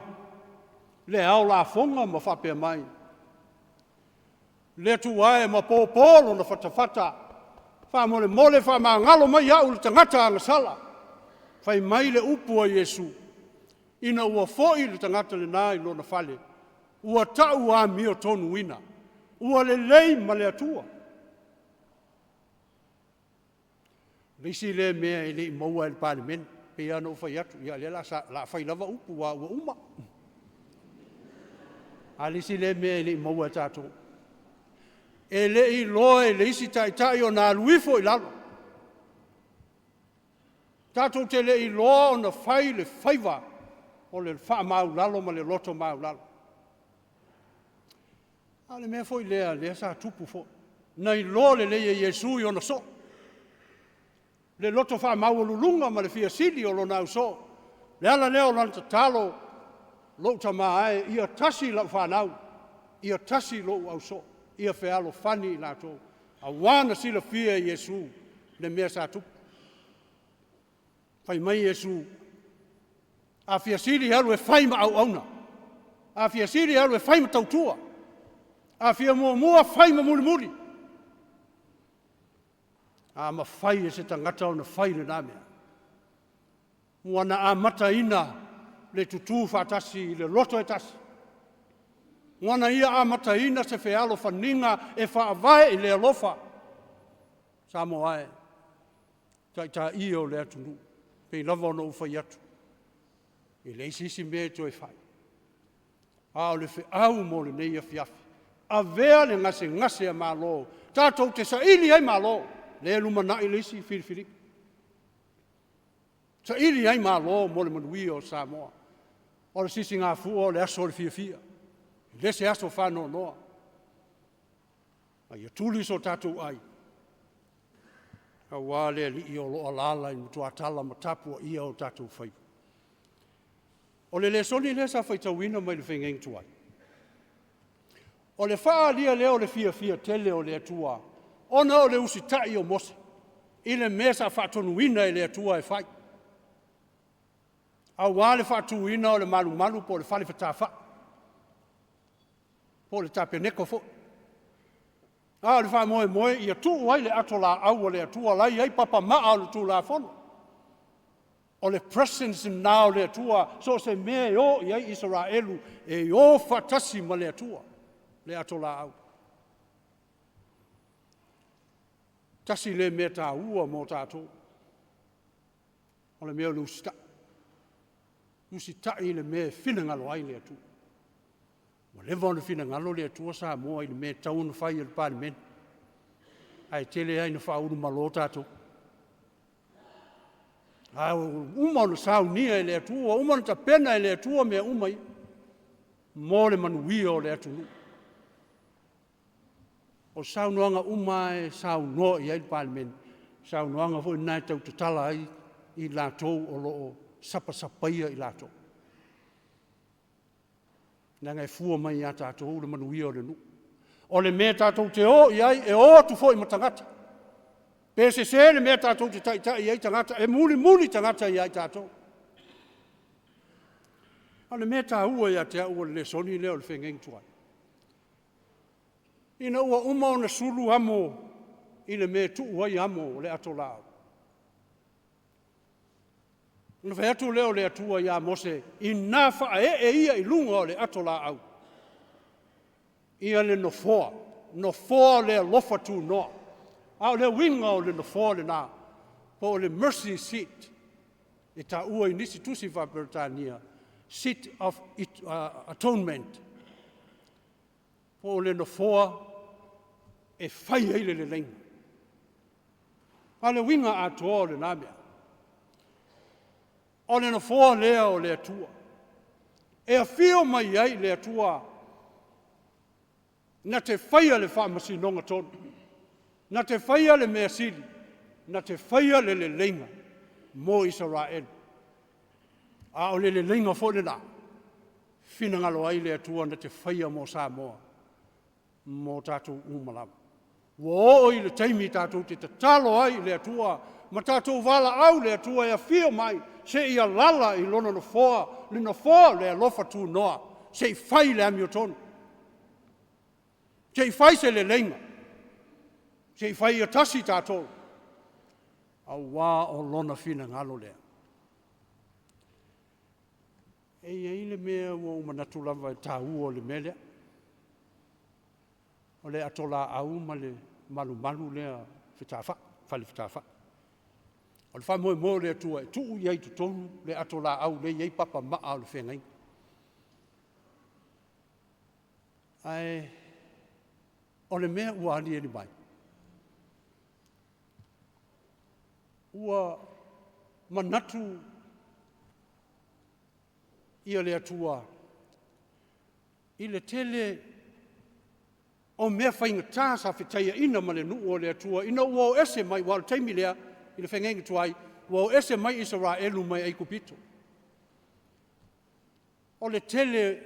Le au la fonga ma whapea mai. Le atua e ma pōpōlo na whatawhata. Whamole mole whamangalo mai au le tangata angasala. Fai mai le upu a Yesu. Ina ua foi le tangata le nai lo na fale. Ua tau a mio tonu ina. Ua le lei ma le atua. Leisi le mea e le maua e le parlimen. Pe ano fai atu. Ia le la fai lava upu wa ua uma. A leisi le mea e le maua e tato. E le I loe leisi tai o na luifo I lalo. Tato te le I loa o na fai le faiva. O le wha mau lalo ma le loto mau lalo. Ale mea foi lea sa tupu fo. Nei lo le Yesu I ona so. Le loto wha mau lulunga ma le fia sili o lo nau so. Le ala leo lanta talo lo tamae ia tasi la whanau. Ia tasi lo au so. Ia whealo whani la to. A wana sila fia Yesu le mea sa tupu. Whai mai Yesu. A fia sili halu e whai ma au auna. A fia sili halu e whai ma tautua. A fia mua whai ma muri. A ma whai e se tangata o na whai le nāmea. Wana a mata ina le tutu whatasi, le loto e tasi. Wana ia a mata ina se whealo whaninga e whaavae I le alofa. Samoa e. Tai I o le atunu. Pei lava no uwhai atu. I le isisi mea to e whai. A o le whiau mo le nei a fiafi. A vea le ngase a Malo. Tātou te saili ai Malo. Le lumana I le isi whiriwhiri. Saili ai Malo mo le manui o Samoa. O le sisi ngā fua o le aso o le fia. Le se aso whano noa. Ai a tuli so tātou ai. A wale li I o lo alala I mutua tala matapua ia o tātou whai. O le soni le sa whai tauina mai le whengeng tuai. O le wha lia leo le fia tele o le atua. Ona o le usitai o mose. I le mesa whatonuina I le atua e whai. A wale whatuina o le malu po le whale whatafa. Po le tapeneko fo. A le wha moe I atu wai le ato la au le atua lai ai papa maa o le tu la fono. O le presence now le atua so se mea o I Israelu e o whatasi ma le atua. le ato la au. Tasi le mea tā ua mō tātou. O le mea lusita. Lusita i le mea whinangalo ai le atu. Wa lewa le whinangalo le atua Samoa i le mea tauna whai le parliament. Ai tele ai na whauru malo tātou. Uma o Sauniga i le atua, uma o tapena i le atua mea umai. Mō le manuia o le atu. O saunoanga uma e saunoa i ai le parliament. Saunoanga fo nai tau tatala ai i lātou o loo sapasapaia i lātou. Nanga e fua mai a tātou le manuia o le nu. O le mea tātou te o i ai e o tu fo i matangata. PSC le mea tātou te tai i ai tangata, e muli tangata i ai tātou. O le mea tā ua i a te ua le soni leo le whengeng tuai. Ina ua uma o na sulu amo i le mea tuu ai amo le ato lao. Na whai atu leo le atua i a mose, i nā wha e ia i lunga o le ato lao. Ia le no foa le lofa tu noa. Au le winga o le no foa le nā, po le mercy seat, e tā ua i nisi tusi wha Britania, seat of atonement. Po le no foa e whai eile le lenga. A le winga a toa le nā mea. O le no foa lea o le atua. E a whio mai ai le atua, na te whaia le whamasi nonga tonu. Na te whaia le mea sili. Na te whaia le lenga. Mō Israel. A o le lenga fo le nā. Whinangalo ai le atua na te whaia mō Samoa. Mō tātou umalamu. Wo i le taimi tātou te tatalo ai le atua. Ma tātou wala au le atua e a whio mai. Se ia lala i lona no foa. Le no foa le alofa tū noa. Se i whai le ami o tonu. Se i whai se le lenga. Se i whai a tasi tātou. A wā o lona whina ngalo lea. E ia le mea o manatu lava e tā ua o le mea lea. O le atola au ma le malu lea whitawha, whale whitawha. O le whamoe le atua e tuu iai tu tonu le atola au le iai papa maa o le whengai. Ai, o le mea ua ali e ni mai. Ua manatu ia le atua i le tele o mea whainga tā sa whetaia ina ma le nuu o le atua ina ua o ese mai wala taimi lea i le whengengi tuai ua o ese mai Israelu mai ai kupito. O le tele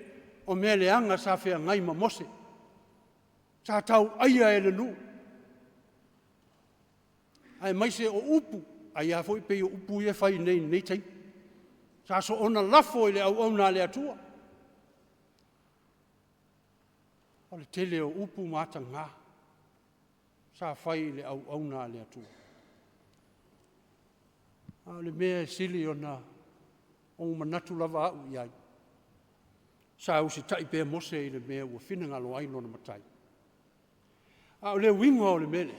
o mea leanga sa whea ngai ma mose sa tau aia e le nuu. Ai mai se o upu ai a foi pe upu e fai nei tai. Sa so ona lafo i le au ona le atua. O le tele o upu matanga. Sa fai le au ona le atua. A le mea sili ona o manatu lava au iai. Sa usi tai pe mose i le mea ua whina ngalo ai lona matai. A le winga o le mele.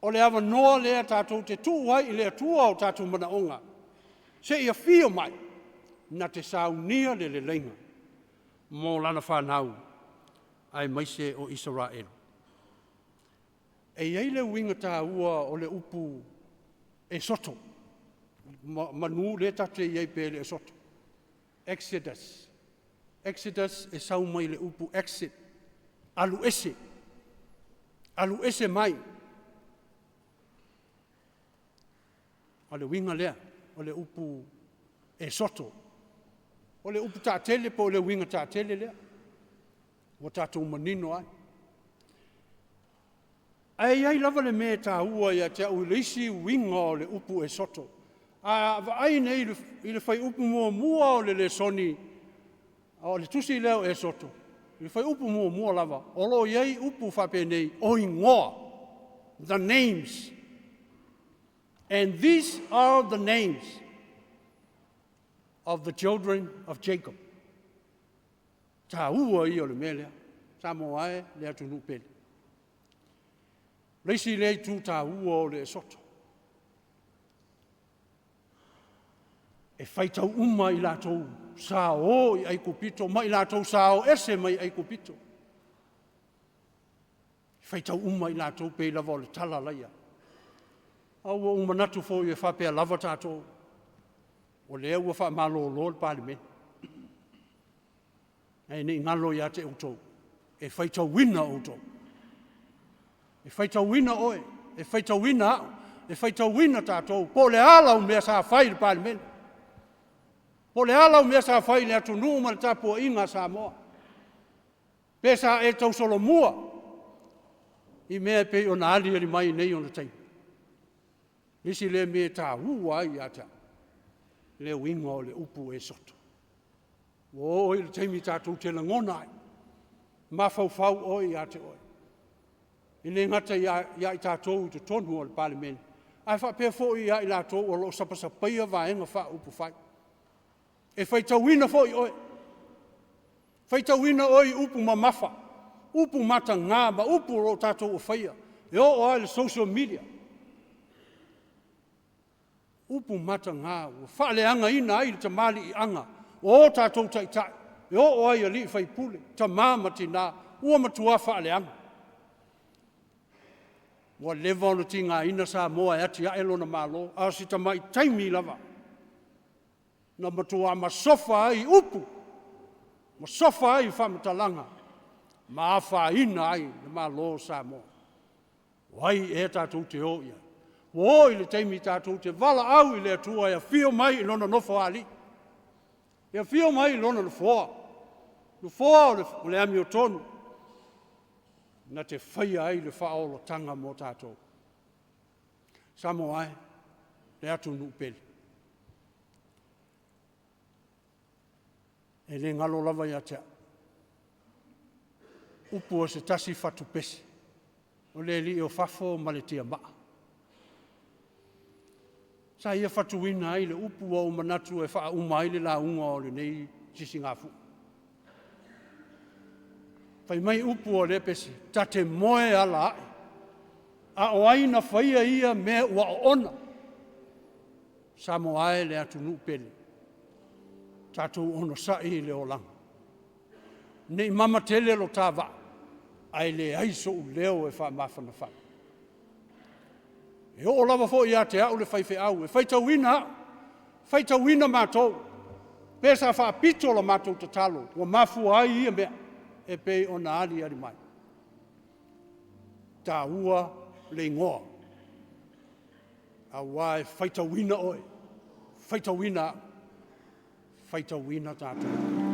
O le awa noa lea tātou te tūai i le atua o tātou manaonga. Se ia whio mai na te saunia le lenga. Mō lana whanau ai maise o Israel. E iei le winga tā ua o le upu e soto. Manu le tate iei pe le e soto. Exodus. Exodus e sau mai le upu exit. Alu ese. Alu ese mai. O le winga lea, o le upu e soto. O le upu tātele po o le winga tātele lea. O tātou manino ai. Ai lava le mea tā ua ia te au leisi winga o le upu e soto. A ai nei i le whai upu mua o le soni. O le tusi leo e soto. I le whai upu mua lava. O lo iei upu whape nei o ingoa. The names. And these are the names of the children of Jacob. Tā ua i o le mea lea. Samoa e lea tunu pele. Leisi lei tu tā ua o le soto. E whaitau uma i lātou sā o i aiku pito, mai lātou sā o ese mai aiku pito. Whaitau uma i lātou pei lava o le tala laia. Au o umanatu fo i e whapea lava tātou. O lea ua wha malo o lor pāle me. Ei ni ngalo ia te utou. E whaitau wina utou. E whaitau wina oe. E whaitau wina au. E whaitau wina tātou. Po le ala o mea sā whai le pāle me. Po le ala o mea sā whai le atu numa le tāpua inga Samoa. Pesa e tau solo mua. I mea pe o na ali ali mai nei o na taimi. Nisi le me tā ua ai ata. Le winga o le upu e soto. O i le taimi tātou te la ngona ai. Mawhau oi ate oi. I le ngata ia i tātou i te tonu o le parliament. Ai wha pia fo i ia i lātou o lo sapasapaia vaenga wha upu whai. E whaitawina fo i oi. Whaitawina oi upu mamafa. Upu mata ngā ma upu ro tātou o whaia. E o ai le social media. Upu mata ngā. Whaale anga ina ai le tamali i anga. O tātou taitai. E o ai a li whaipule. Ta māma tina. Ua matua whaale anga. Wa lewa ona ti ngā ina Samoa e ati aelo na Malo. A si tamai taimi lava. Na matua masofa ai upu. Masofa ai whamatalanga. Maafa ina ai na Malo Samoa. Wai e tātou te o ia. Wo i le taimi tātou te vala au i le atua ia fio mai i lona nofo ali. Ia fio mai i lona nofoa. Nofoa o le ami o tonu. Na te whaia ai le whaolo tanga mo tātou. Samoa ai, le atu nupeli. E le ngalo lava ia tea. Upu o se tasi whatu pesi. O le li o whafo ma le tia maa. Sa ia whatuina ai le upu o manatu e wha uma ai le la unga o le nei sisi ngafu. Whai mai upu o le pesi, ta te moe ala ai. A o aina whaia ia me ua o ona. Samoa ai le atu nupeli. Tātou ono sai le o langa. Nei mama tele lo tāwa. Ai le aiso u leo e wha mawhana whai. E o lava fo ia te au le whaife au. E whaitawina. Whaitawina mātou. Pesa wha pito la mātou te talo. Ua mafu ai ia mea. E pe o na ali ari mai. Tā ua le ngoa. A wai whaitawina oi. Whaitawina. Whaitawina tātou.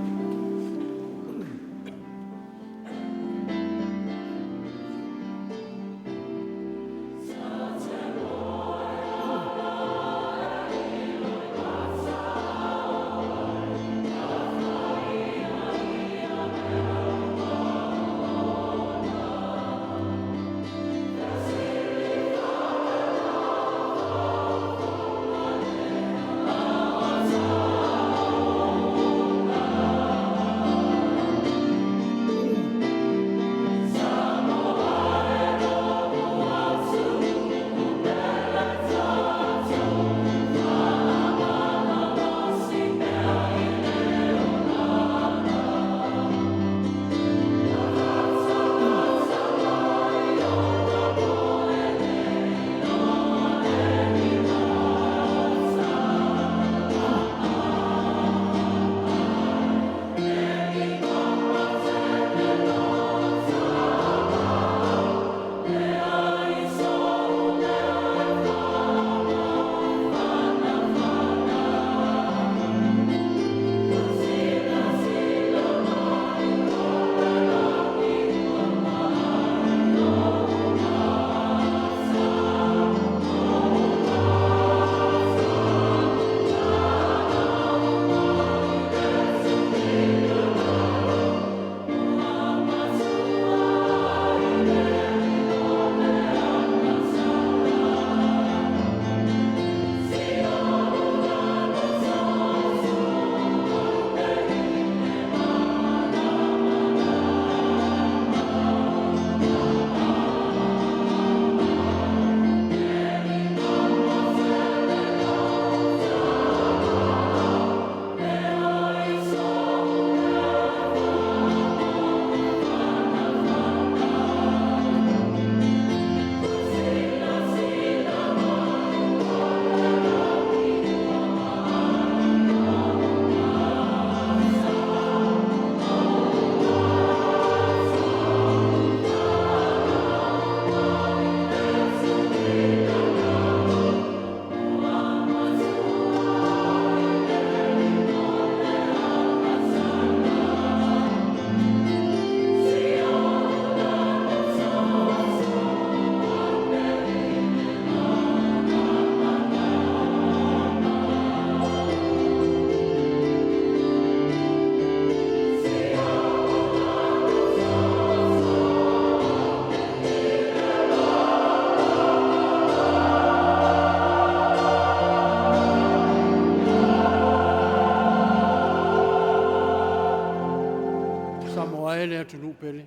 ele atu nupele.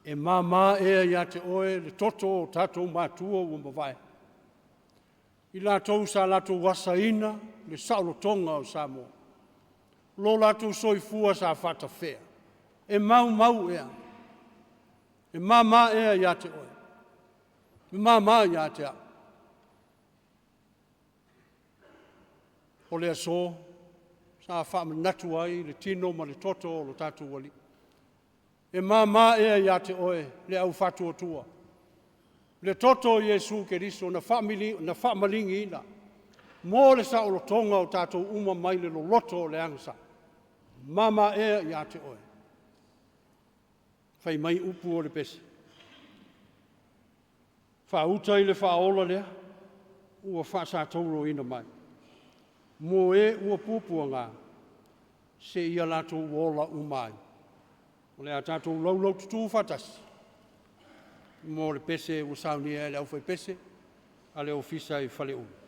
E mama ea ia te oe le toto o tatou matua ua mawai. I lātou sa lātou wasaina le saulotonga o Samoa. Lo lātou soifua sa whatawhea. E mau ea. E mama ea ia te oe. E mama ia te a. O le aso, sa whaamanatu ai le tino ma le toto o lo tātou wali. E mama ea ia te oe le au whatua tua. Le toto Yesu Keriso na whaamalingi ina. Mō le sa o lo tonga o tātou uma mai le lo loto o le angsa. Mama ea ia te oe. Whai mai upu o le pesi. Whauta i le whaola lea. Ua whaasa tauro ina mai. Mō e ua pupua ngā. Se ia lātou wola umai. O le a tātou laulau tutu whatasi. Mō le pese ua Sauniga le au whai pese. A le ofisa i whale unu.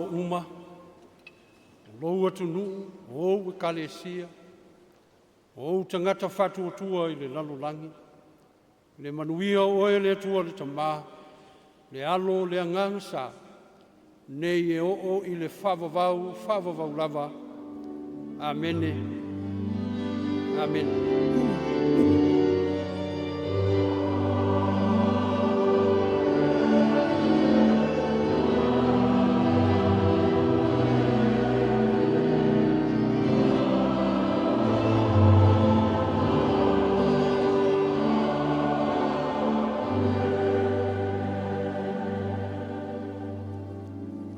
uma, lou atu nuu, ou e kalesia, ou tangata whatuatua i le lalolangi, le manuia oe le atua le tamā, le alo le anganga sa, nei e o i le whavavau lava. Amene. Amen.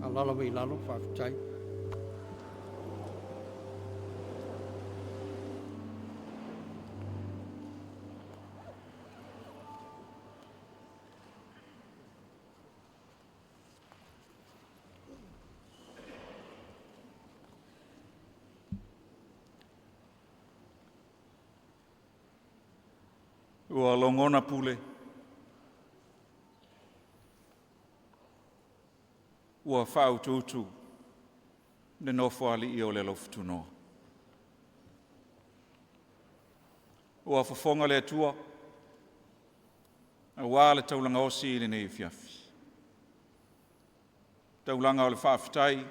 Alala mai lalo, Faafetai. Ua longona pule. Ua whau tūtū. Ne nofo ali i o le lofutuno. Ua whafonga le atua. A wā le taulanga osi i le nei fiafi. Taulanga o le Faafetai.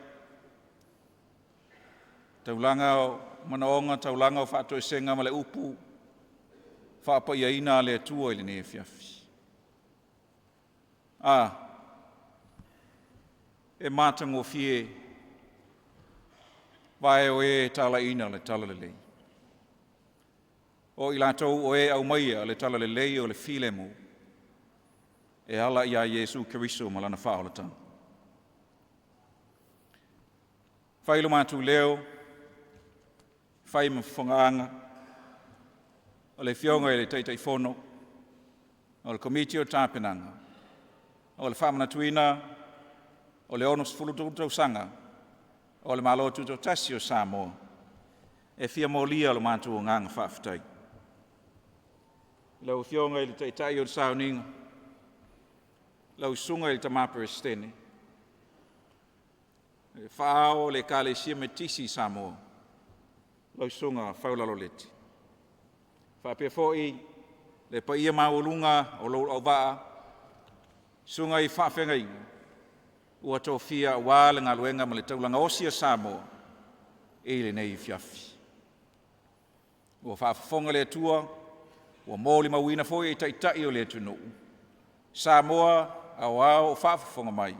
Taulanga o manaonga, taulanga o whātoi senga ma le upu. Whāpa ia ina le atua i le nei fiafi. E mātango fie, vai o e tala ina le tala le lei. O i lātou o e au maia le tala le lei o le file mu, e ala ia Jesu Keriso malana whaolatan. Whailo mātou leo, whai mawhanganga, o le fionga e le teitai whono, o le komiti o tāpenanga, o le Faamanatuina, o le ono Tausaga, o le Malo TUTOATASI o Samoa, e fia molia lo mātou o nganga Faafetai. Lau fionga i le teitai o le Sauniga, lau sunga i le tamapere stene, le whaao le kalesia me tisi Samoa, lau sunga whaulalo leti. Whapea fōi, le paia maulunga o lau au waa, sunga i whaafenga ua tofia wā le ngaluenga ma le taulanga osia Samoa e le nei fiafi. Ua whaafonga le atua, ua mōli mawina fōi e taitai o le tunu. Samoa au au o whaafonga mai,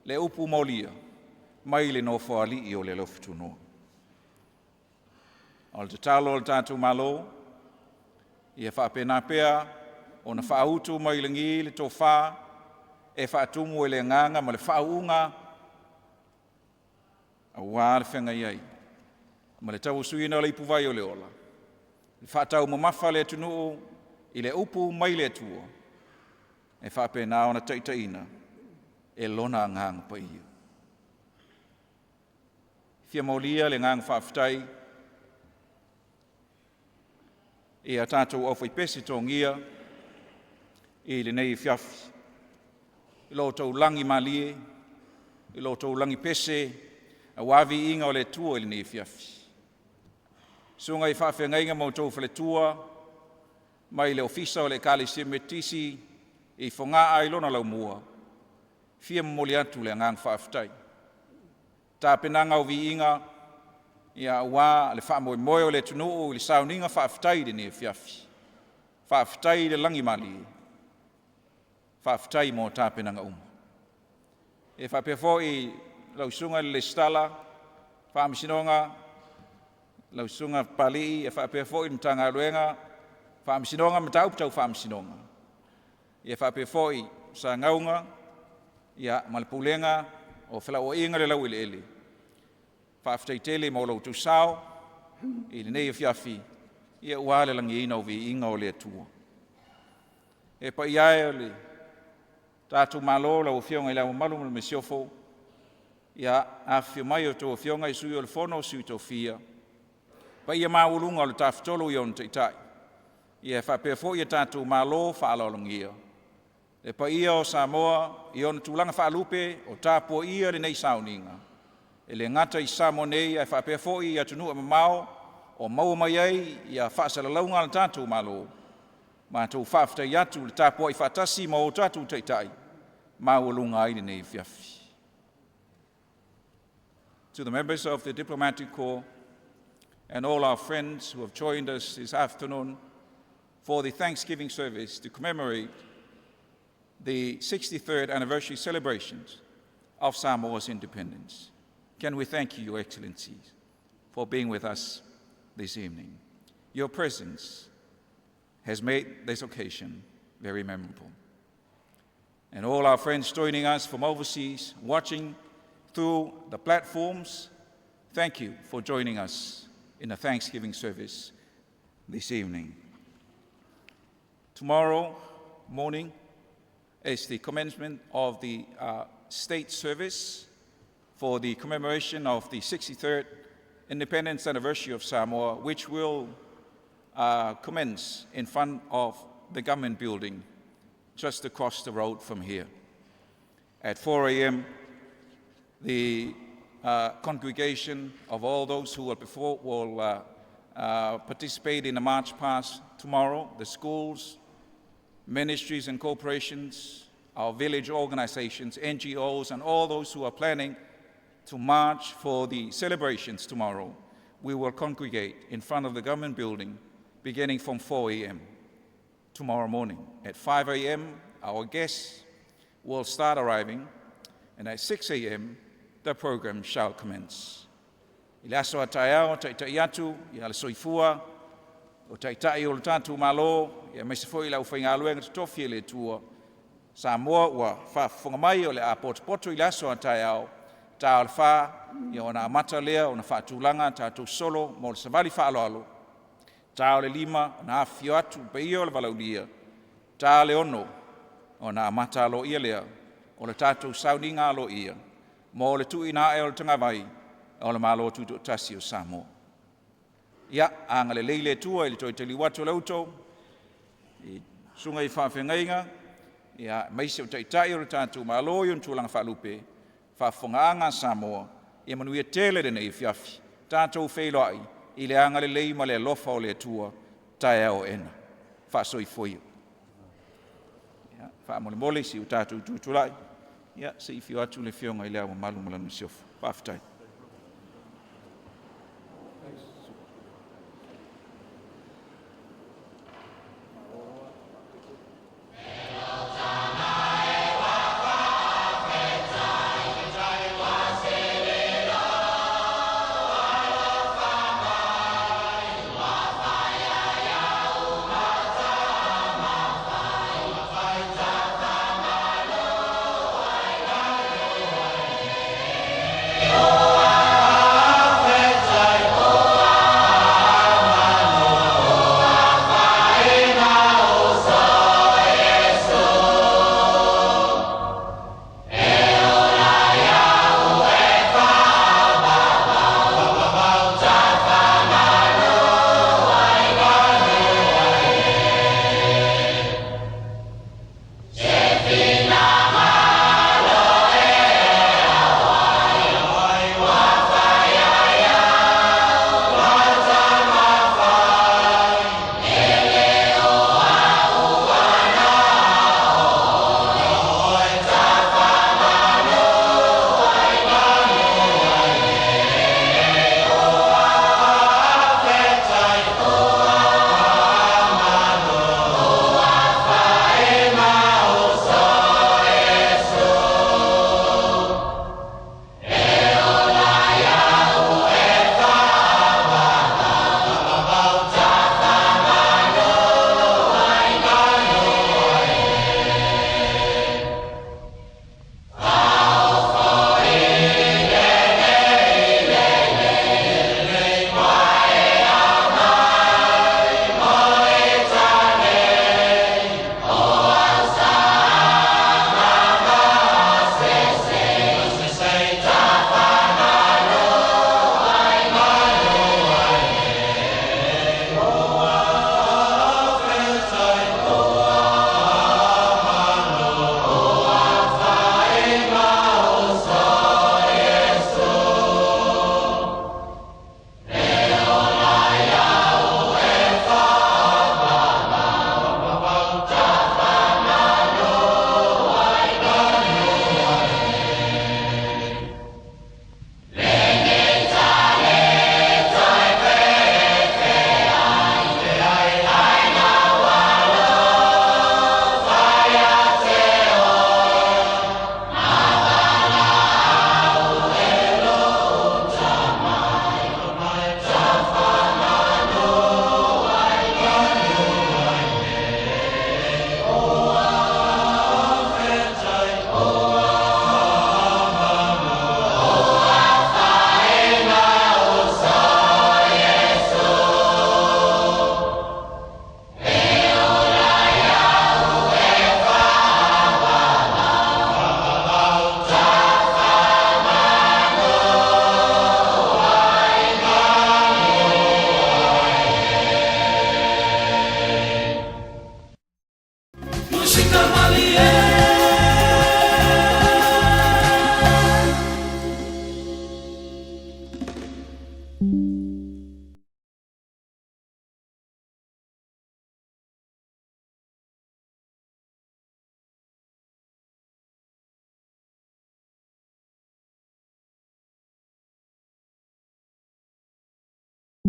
le upu molia, mai le nofo ali i o le lofutunoa. O le tatalo o le tātou Malo, ia whaapena pea, o na whaautu mai le ngi le tōwha, e whaatumu e le nganga ma le whaunga a wā le whenga iai. Ma le tau suina le ipu vai o le ola. Le whaatau mamafa le tunu i le upu mai le tua. E whapena o na taitaina e lona nganga pa ia. Fia maulia le nganga Faafetai e a tātou au whaipesi tōngia i le nei fiafi. I lo tau langi malie, i lo tau langi pese, a wavi inga o le tua i le nei fiafi. Sunga i whawhenga inga mau tau whale tua, mai le ofisa o le kalisia metisi, i whonga ai lona lau mua, fia moli atu le ngang Faafetai. Tā penanga o vi inga, ia wā le wha moe o le tunuu i le Sauniga Faafetai le nei fiafi. Faafetai le langi malie. Faafetai mō tāpenanga uma. E whapefo i lausunga le stala, whaamisinonga, lausunga pali, e whapefo i mtanga ruenga, whaamisinonga mtauptau whaamisinonga. E whapefo i sa ngaunga, ia malipulenga, o whela o inga le lau ili ili. Faafetai tele mō Lotu sao, i le nei fiafi, ia uale langi ina o vi inga o le atua. E pa iae o le tātou Malo la o fionga i lau malu me siofo, ia a fio mai o tō fionga i sui o le fono sui tō fia. Pa ia maulunga o le tāwhitolo i on teitai. Ia whapea fo ia tātou Malo whaalolongia. Le pa ia o Samoa, i ona tūlanga whaalupe o tāpua ia le nei Sauniga. E le ngata i Samoa nei ai whaapea fo'i i atunua mamao, o maua mai ai i a whaasalaunga le tātou Malo. Mātou Faafetai atu le tāpua i whaatasi ma o tātou taitai, maualunga ai le nei fiafi. To the members of the Diplomatic Corps and all our friends who have joined us this afternoon for the Thanksgiving service to commemorate the 63rd anniversary celebrations of Samoa's independence. Can we thank you, Your Excellencies, for being with us this evening. Your presence has made this occasion very memorable. And all our friends joining us from overseas, watching through the platforms, thank you for joining us in the Thanksgiving service this evening. Tomorrow morning is the commencement of the state service for the commemoration of the 63rd independence anniversary of Samoa, which will commence in front of the government building just across the road from here. At 4 a.m., the congregation of all those who will participate in the march past tomorrow, the schools, ministries and corporations, our village organizations, NGOs, and all those who are planning to march for the celebrations tomorrow, we will congregate in front of the government building beginning from 4 a.m. tomorrow morning. At 5 a.m., our guests will start arriving, and at 6 a.m., the program shall commence. I le aso ataiao, taitai atu, i ala soifua, o taitai o le tātou Malo, ia maise foi lau whaingaluenga te tofi e le tua. Samoa ua whaafonga mai o le a poto i le aso ataiao, tā o le wha, ia o na amata lea, o na whaatulanga, tātou solo, mo le savali whaaloalo. Tā o le lima, o na awhio atu, pe ia o le walaulia. Tā le ono, o na amata alo ia lea, o le tātou Sauniga alo ia. Mo le tui na e o le tangawai, o le Malo TUTOATASI o Samoa. Ia, anga le leile tua, i le toi tali watu lauto, i sunga i whawhengainga, ia maise o taitai o le tātou Malo i on tūlanga whalupe, whawhongaanga Samoa, ia manuia tele de nei fiafi, tātou whailoai, i le anga le leima le lofa o le tua, tae o ena, whaasoi foio. Ia, whaamole mole si o tātou tūtulai, ia, se i fio atu le fionga i lea wa malu malanu siofu. Faafetai. Oh!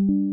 you.